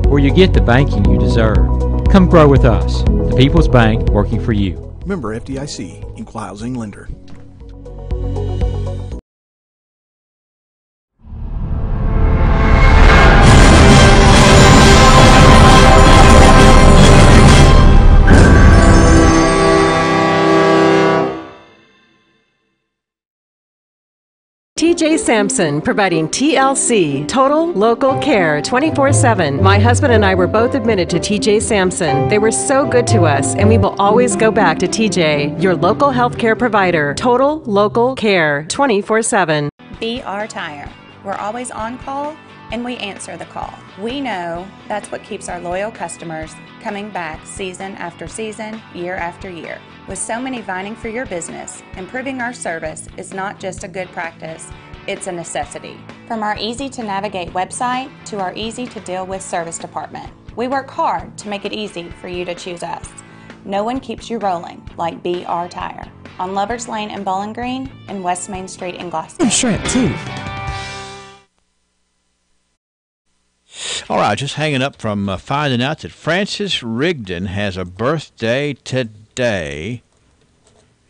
where you get the banking you deserve. Come grow with us, the People's Bank, working for you. Member FDIC, Equal Housing Lender. TJ Sampson, providing TLC, Total Local Care, 24/7. My husband and I were both admitted to TJ Sampson. They were so good to us, and we will always go back to TJ, your local healthcare provider. Total Local Care, 24/7. BR Tire. We're always on call, and we answer the call. We know that's what keeps our loyal customers coming back season after season, year after year. With so many vying for your business, improving our service is not just a good practice, it's a necessity. From our easy-to-navigate website to our easy-to-deal-with service department, we work hard to make it easy for you to choose us. No one keeps you rolling like BR Tire on Lovers Lane in Bowling Green and West Main Street in Glasgow. Shrimp, too. All right, just hanging up from finding out that Frances Rigdon has a birthday today,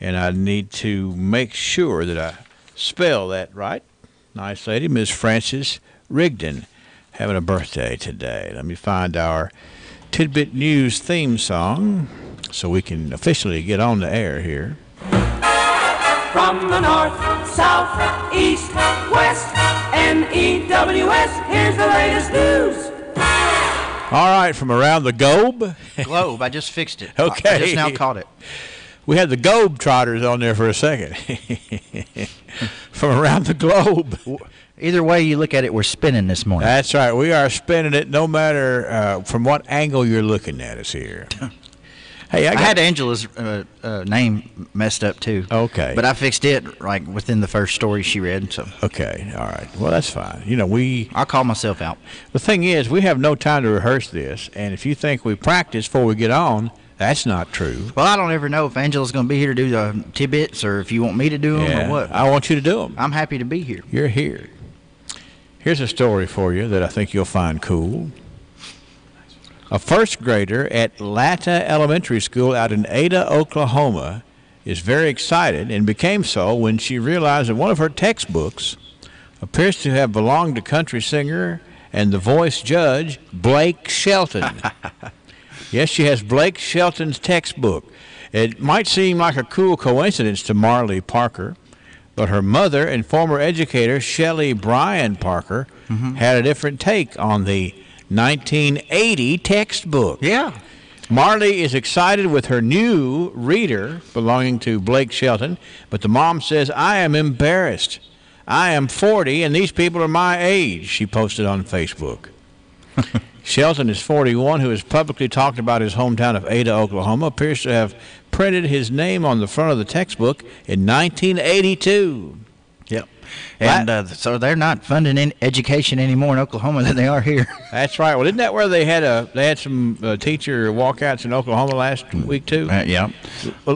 and I need to make sure that I spell that right. Nice lady, Miss Frances Rigdon, having a birthday today. Let me find our Tidbit News theme song so we can officially get on the air here. From the north, south, east, west, NEWS, here's the latest news. All right, from around the globe. Globe, I just fixed it. Okay. I just now caught it. We had the Globetrotters on there for a second. From around the globe. Either way you look at it, we're spinning this morning. That's right. We are spinning it no matter from what angle you're looking at us here. Hey, I had Angela's name messed up too. Okay, but I fixed it like within the first story she read. So okay, all right. Well, that's fine. I'll call myself out. The thing is, we have no time to rehearse this, and if you think we practice before we get on, that's not true. Well, I don't ever know if Angela's going to be here to do the tidbits or if you want me to do them or what. I want you to do them. I'm happy to be here. You're here. Here's a story for you that I think you'll find cool. A first grader at Latta Elementary School out in Ada, Oklahoma, is very excited and became so when she realized that one of her textbooks appears to have belonged to country singer and the voice judge, Blake Shelton. Yes, she has Blake Shelton's textbook. It might seem like a cool coincidence to Marley Parker, but her mother and former educator, Shelley Bryan Parker, had a different take on the 1980 textbook. Yeah. Marley is excited with her new reader belonging to Blake Shelton, but the mom says, I am embarrassed. I am 40, and these people are my age, she posted on Facebook. Shelton is 41, who has publicly talked about his hometown of Ada, Oklahoma, appears to have printed his name on the front of the textbook in 1982. Yep. And so they're not funding education anymore in Oklahoma than they are here. That's right. Well, isn't that where they had some teacher walkouts in Oklahoma last week too? Yeah.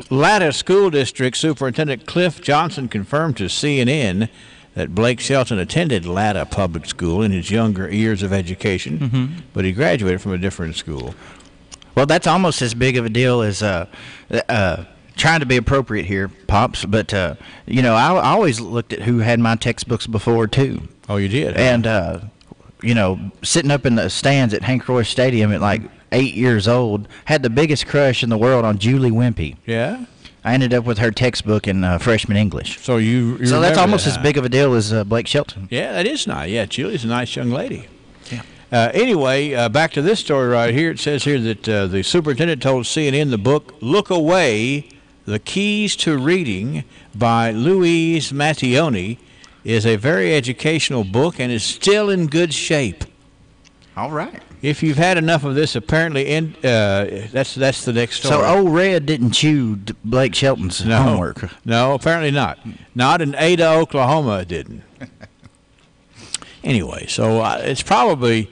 Latta School District Superintendent Cliff Johnson confirmed to CNN that Blake Shelton attended Latta Public School in his younger years of education, but he graduated from a different school. Well, that's almost as big of a deal as trying to be appropriate here, Pops, but I always looked at who had my textbooks before too. Oh, you did? And sitting up in the stands at Hank Roy Stadium at like 8 years old, had the biggest crush in the world on Julie Wimpy. Yeah. I ended up with her textbook in freshman English. So so that's almost as big of a deal as Blake Shelton. Yeah, that is nice. Yeah, Julie's a nice young lady. Anyway, back to this story right here. It says here that the superintendent told CNN the book "Look Away: The Keys to Reading" by Louise Mattioni is a very educational book and is still in good shape. All right. If you've had enough of this, apparently, that's the next story. So Old Red didn't chew Blake Shelton's homework. No, apparently not. Not in Ada, Oklahoma, it didn't. Anyway, so it's probably,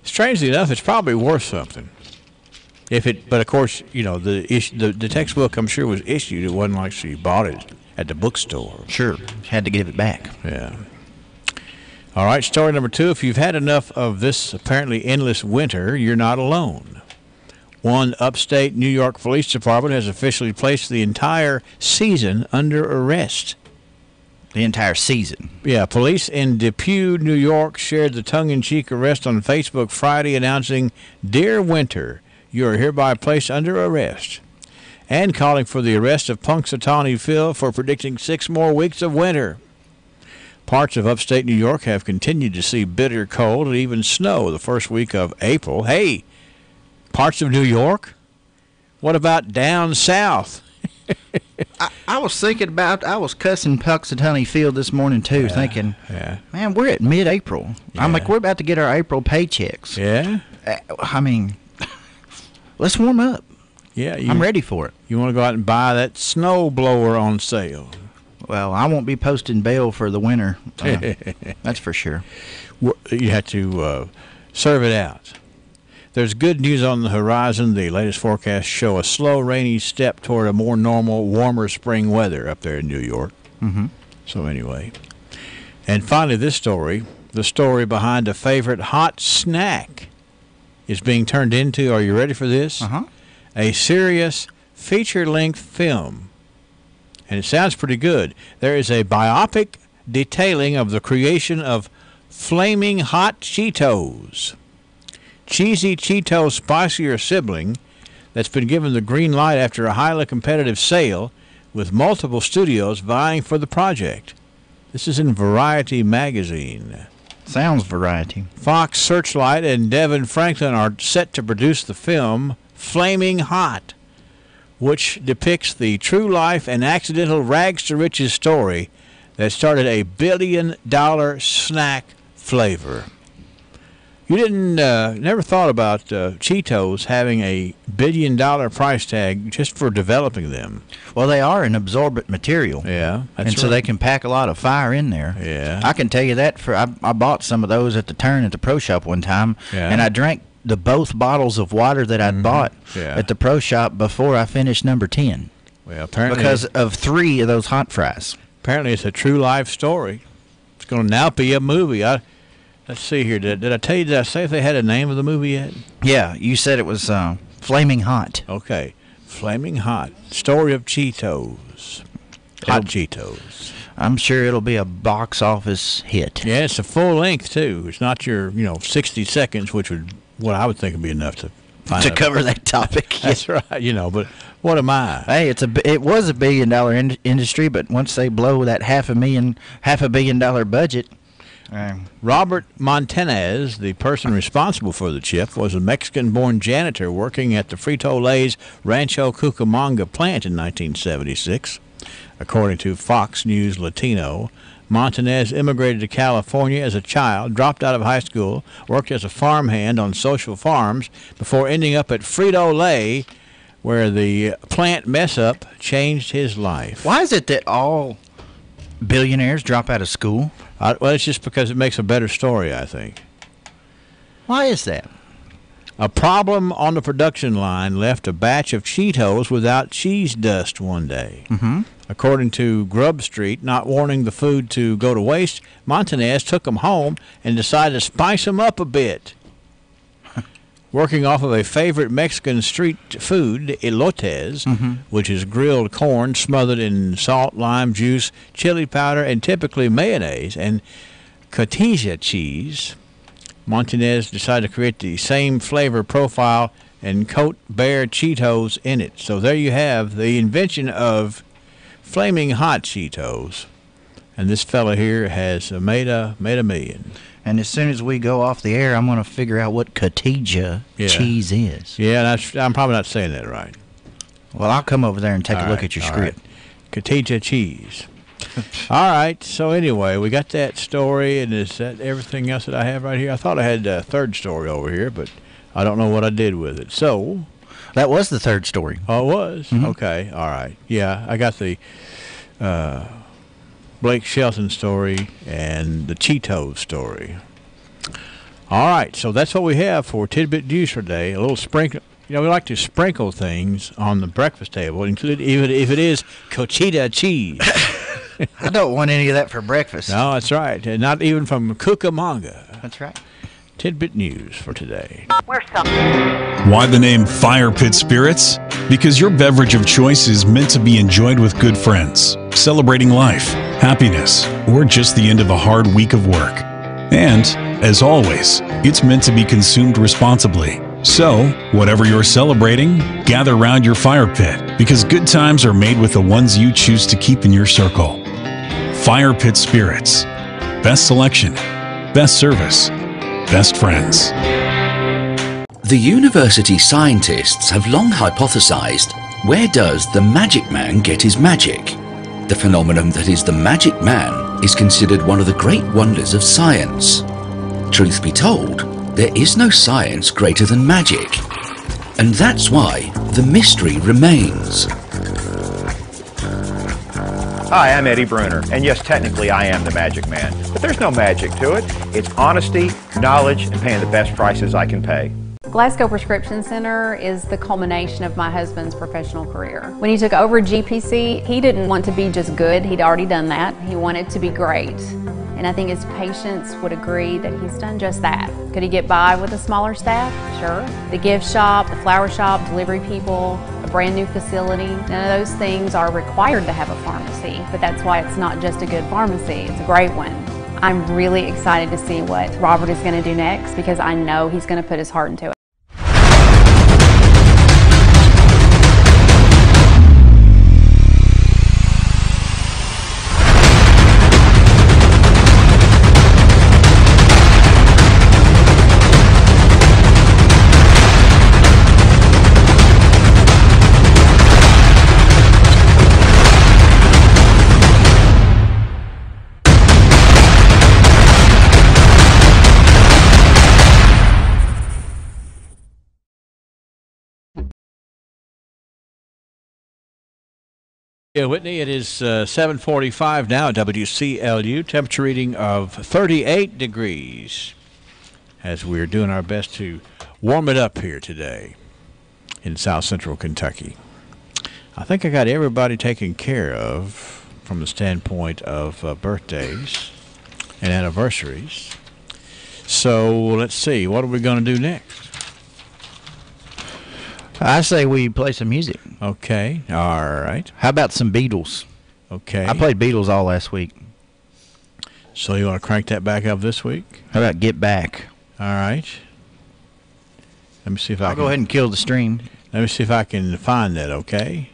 strangely enough, it's probably worth something. But of course, the textbook, I'm sure, was issued. It wasn't like she bought it at the bookstore. Sure, had to give it back. Yeah. All right, story number 2. If you've had enough of this apparently endless winter, you're not alone. One upstate New York police department has officially placed the entire season under arrest. The entire season? Yeah, police in Depew, New York shared the tongue-in-cheek arrest on Facebook Friday, announcing, "Dear Winter, you are hereby placed under arrest," and calling for the arrest of Punxsutawney Phil for predicting 6 more weeks of winter. Parts of upstate New York have continued to see bitter cold and even snow the first week of April. Hey, parts of New York? What about down south? I was thinking about, I was cussing Punxsutawney Field this morning too, thinking, man, we're at mid-April. Yeah. I'm like, we're about to get our April paychecks. Yeah? I mean, let's warm up. Yeah, I'm ready for it. You want to go out and buy that snow blower on sale. Well, I won't be posting bail for the winter. That's for sure. You have to serve it out. There's good news on the horizon. The latest forecasts show a slow, rainy step toward a more normal, warmer spring weather up there in New York. So anyway. And finally, this story, the story behind a favorite hot snack, is being turned into, are you ready for this? A serious feature-length film. And it sounds pretty good. There is a biopic detailing of the creation of Flaming Hot Cheetos, cheesy Cheetos' spicier sibling that's been given the green light after a highly competitive sale with multiple studios vying for the project. This is in Variety magazine. Sounds Variety. Fox Searchlight and Devin Franklin are set to produce the film Flaming Hot, which depicts the true life and accidental rags-to-riches story that started a billion-dollar snack flavor. You didn't never thought about Cheetos having a billion-dollar price tag just for developing them. Well, they are an absorbent material. Yeah, that's and so they can pack a lot of fire in there. Yeah, I can tell you that. I bought some of those at the turn at the pro shop one time, and I drank both bottles of water that I'd bought at the pro shop before I finished number 10. Well, apparently because of 3 of those hot fries. Apparently, it's a true life story. It's going to now be a movie. Let's see here. Did I tell you? Did I say if they had a name of the movie yet? Yeah, you said it was Flaming Hot. Okay, Flaming Hot. Story of Cheetos. Hot Cheetos. I'm sure it'll be a box office hit. Yeah, it's a full length too. It's not your 60 seconds, which would what I would think would be enough to cover that topic. That's right. But what am I? Hey, it was $1 billion industry, but once they blow that $500 million budget. Robert Montanez, the person responsible for the chip, was a Mexican-born janitor working at the Frito-Lay's Rancho Cucamonga plant in 1976. According to Fox News Latino, Montanez immigrated to California as a child, dropped out of high school, worked as a farmhand on social farms before ending up at Frito-Lay, where the plant mess-up changed his life. Why is it that all billionaires drop out of school? Well, it's just because it makes a better story, I think. Why is that? A problem on the production line left a batch of Cheetos without cheese dust one day. Mm-hmm. According to Grub Street, not wanting the food to go to waste, Montanez took them home and decided to spice them up a bit. Working off of a favorite Mexican street food, elotes, which is grilled corn smothered in salt, lime juice, chili powder, and typically mayonnaise, and cotija cheese, Montanez decided to create the same flavor profile and coat bare Cheetos in it. So there you have the invention of Flaming Hot Cheetos. And this fella here has made a million. And as soon as we go off the air, I'm going to figure out what cotija cheese is. Yeah, I'm probably not saying that right. Well, I'll come over there and take a look at your script. Right. Cotija cheese. All right. So anyway, we got that story, and is that everything else that I have right here? I thought I had a third story over here, but I don't know what I did with it. So that was the third story. Oh, it was? Mm-hmm. Okay. All right. Yeah, I got the Blake Shelton story and the Cheetos story. All right, so that's what we have for Tidbit News for today. A little sprinkle. We like to sprinkle things on the breakfast table, including even if it is cotija cheese. I don't want any of that for breakfast. No, that's right. And not even from Cucamonga. That's right. Tidbit News for today. Why the name Fire Pit Spirits? Because your beverage of choice is meant to be enjoyed with good friends, celebrating life, happiness, or just the end of a hard week of work. And, as always, it's meant to be consumed responsibly. So, whatever you're celebrating, gather round your fire pit, because good times are made with the ones you choose to keep in your circle. Fire Pit Spirits. Best selection, best service, best friends. The university scientists have long hypothesized, where does the magic man get his magic? The phenomenon that is the magic man is considered one of the great wonders of science. Truth be told, there is no science greater than magic. And that's why the mystery remains. Hi, I'm Eddie Bruner, and yes, technically I am the magic man, but there's no magic to it. It's honesty, knowledge, and paying the best prices I can pay. Glasgow Prescription Center is the culmination of my husband's professional career. When he took over GPC, he didn't want to be just good, he'd already done that. He wanted to be great. And I think his patients would agree that he's done just that. Could he get by with a smaller staff? Sure. The gift shop, the flower shop, delivery people, a brand new facility, none of those things are required to have a pharmacy, but that's why it's not just a good pharmacy, it's a great one. I'm really excited to see what Robert is going to do next because I know he's going to put his heart into it. Yeah, Whitney, it is 7:45 now at WCLU. Temperature reading of 38 degrees as we're doing our best to warm it up here today in South Central Kentucky. I think I got everybody taken care of from the standpoint of birthdays and anniversaries. So let's see, what are we going to do next? I say we play some music. Okay, all right. How about some Beatles? Okay. I played Beatles all last week. So you want to crank that back up this week? How about Get Back? All right. Let me see if I can go ahead and kill the stream. Let me see if I can find that, okay?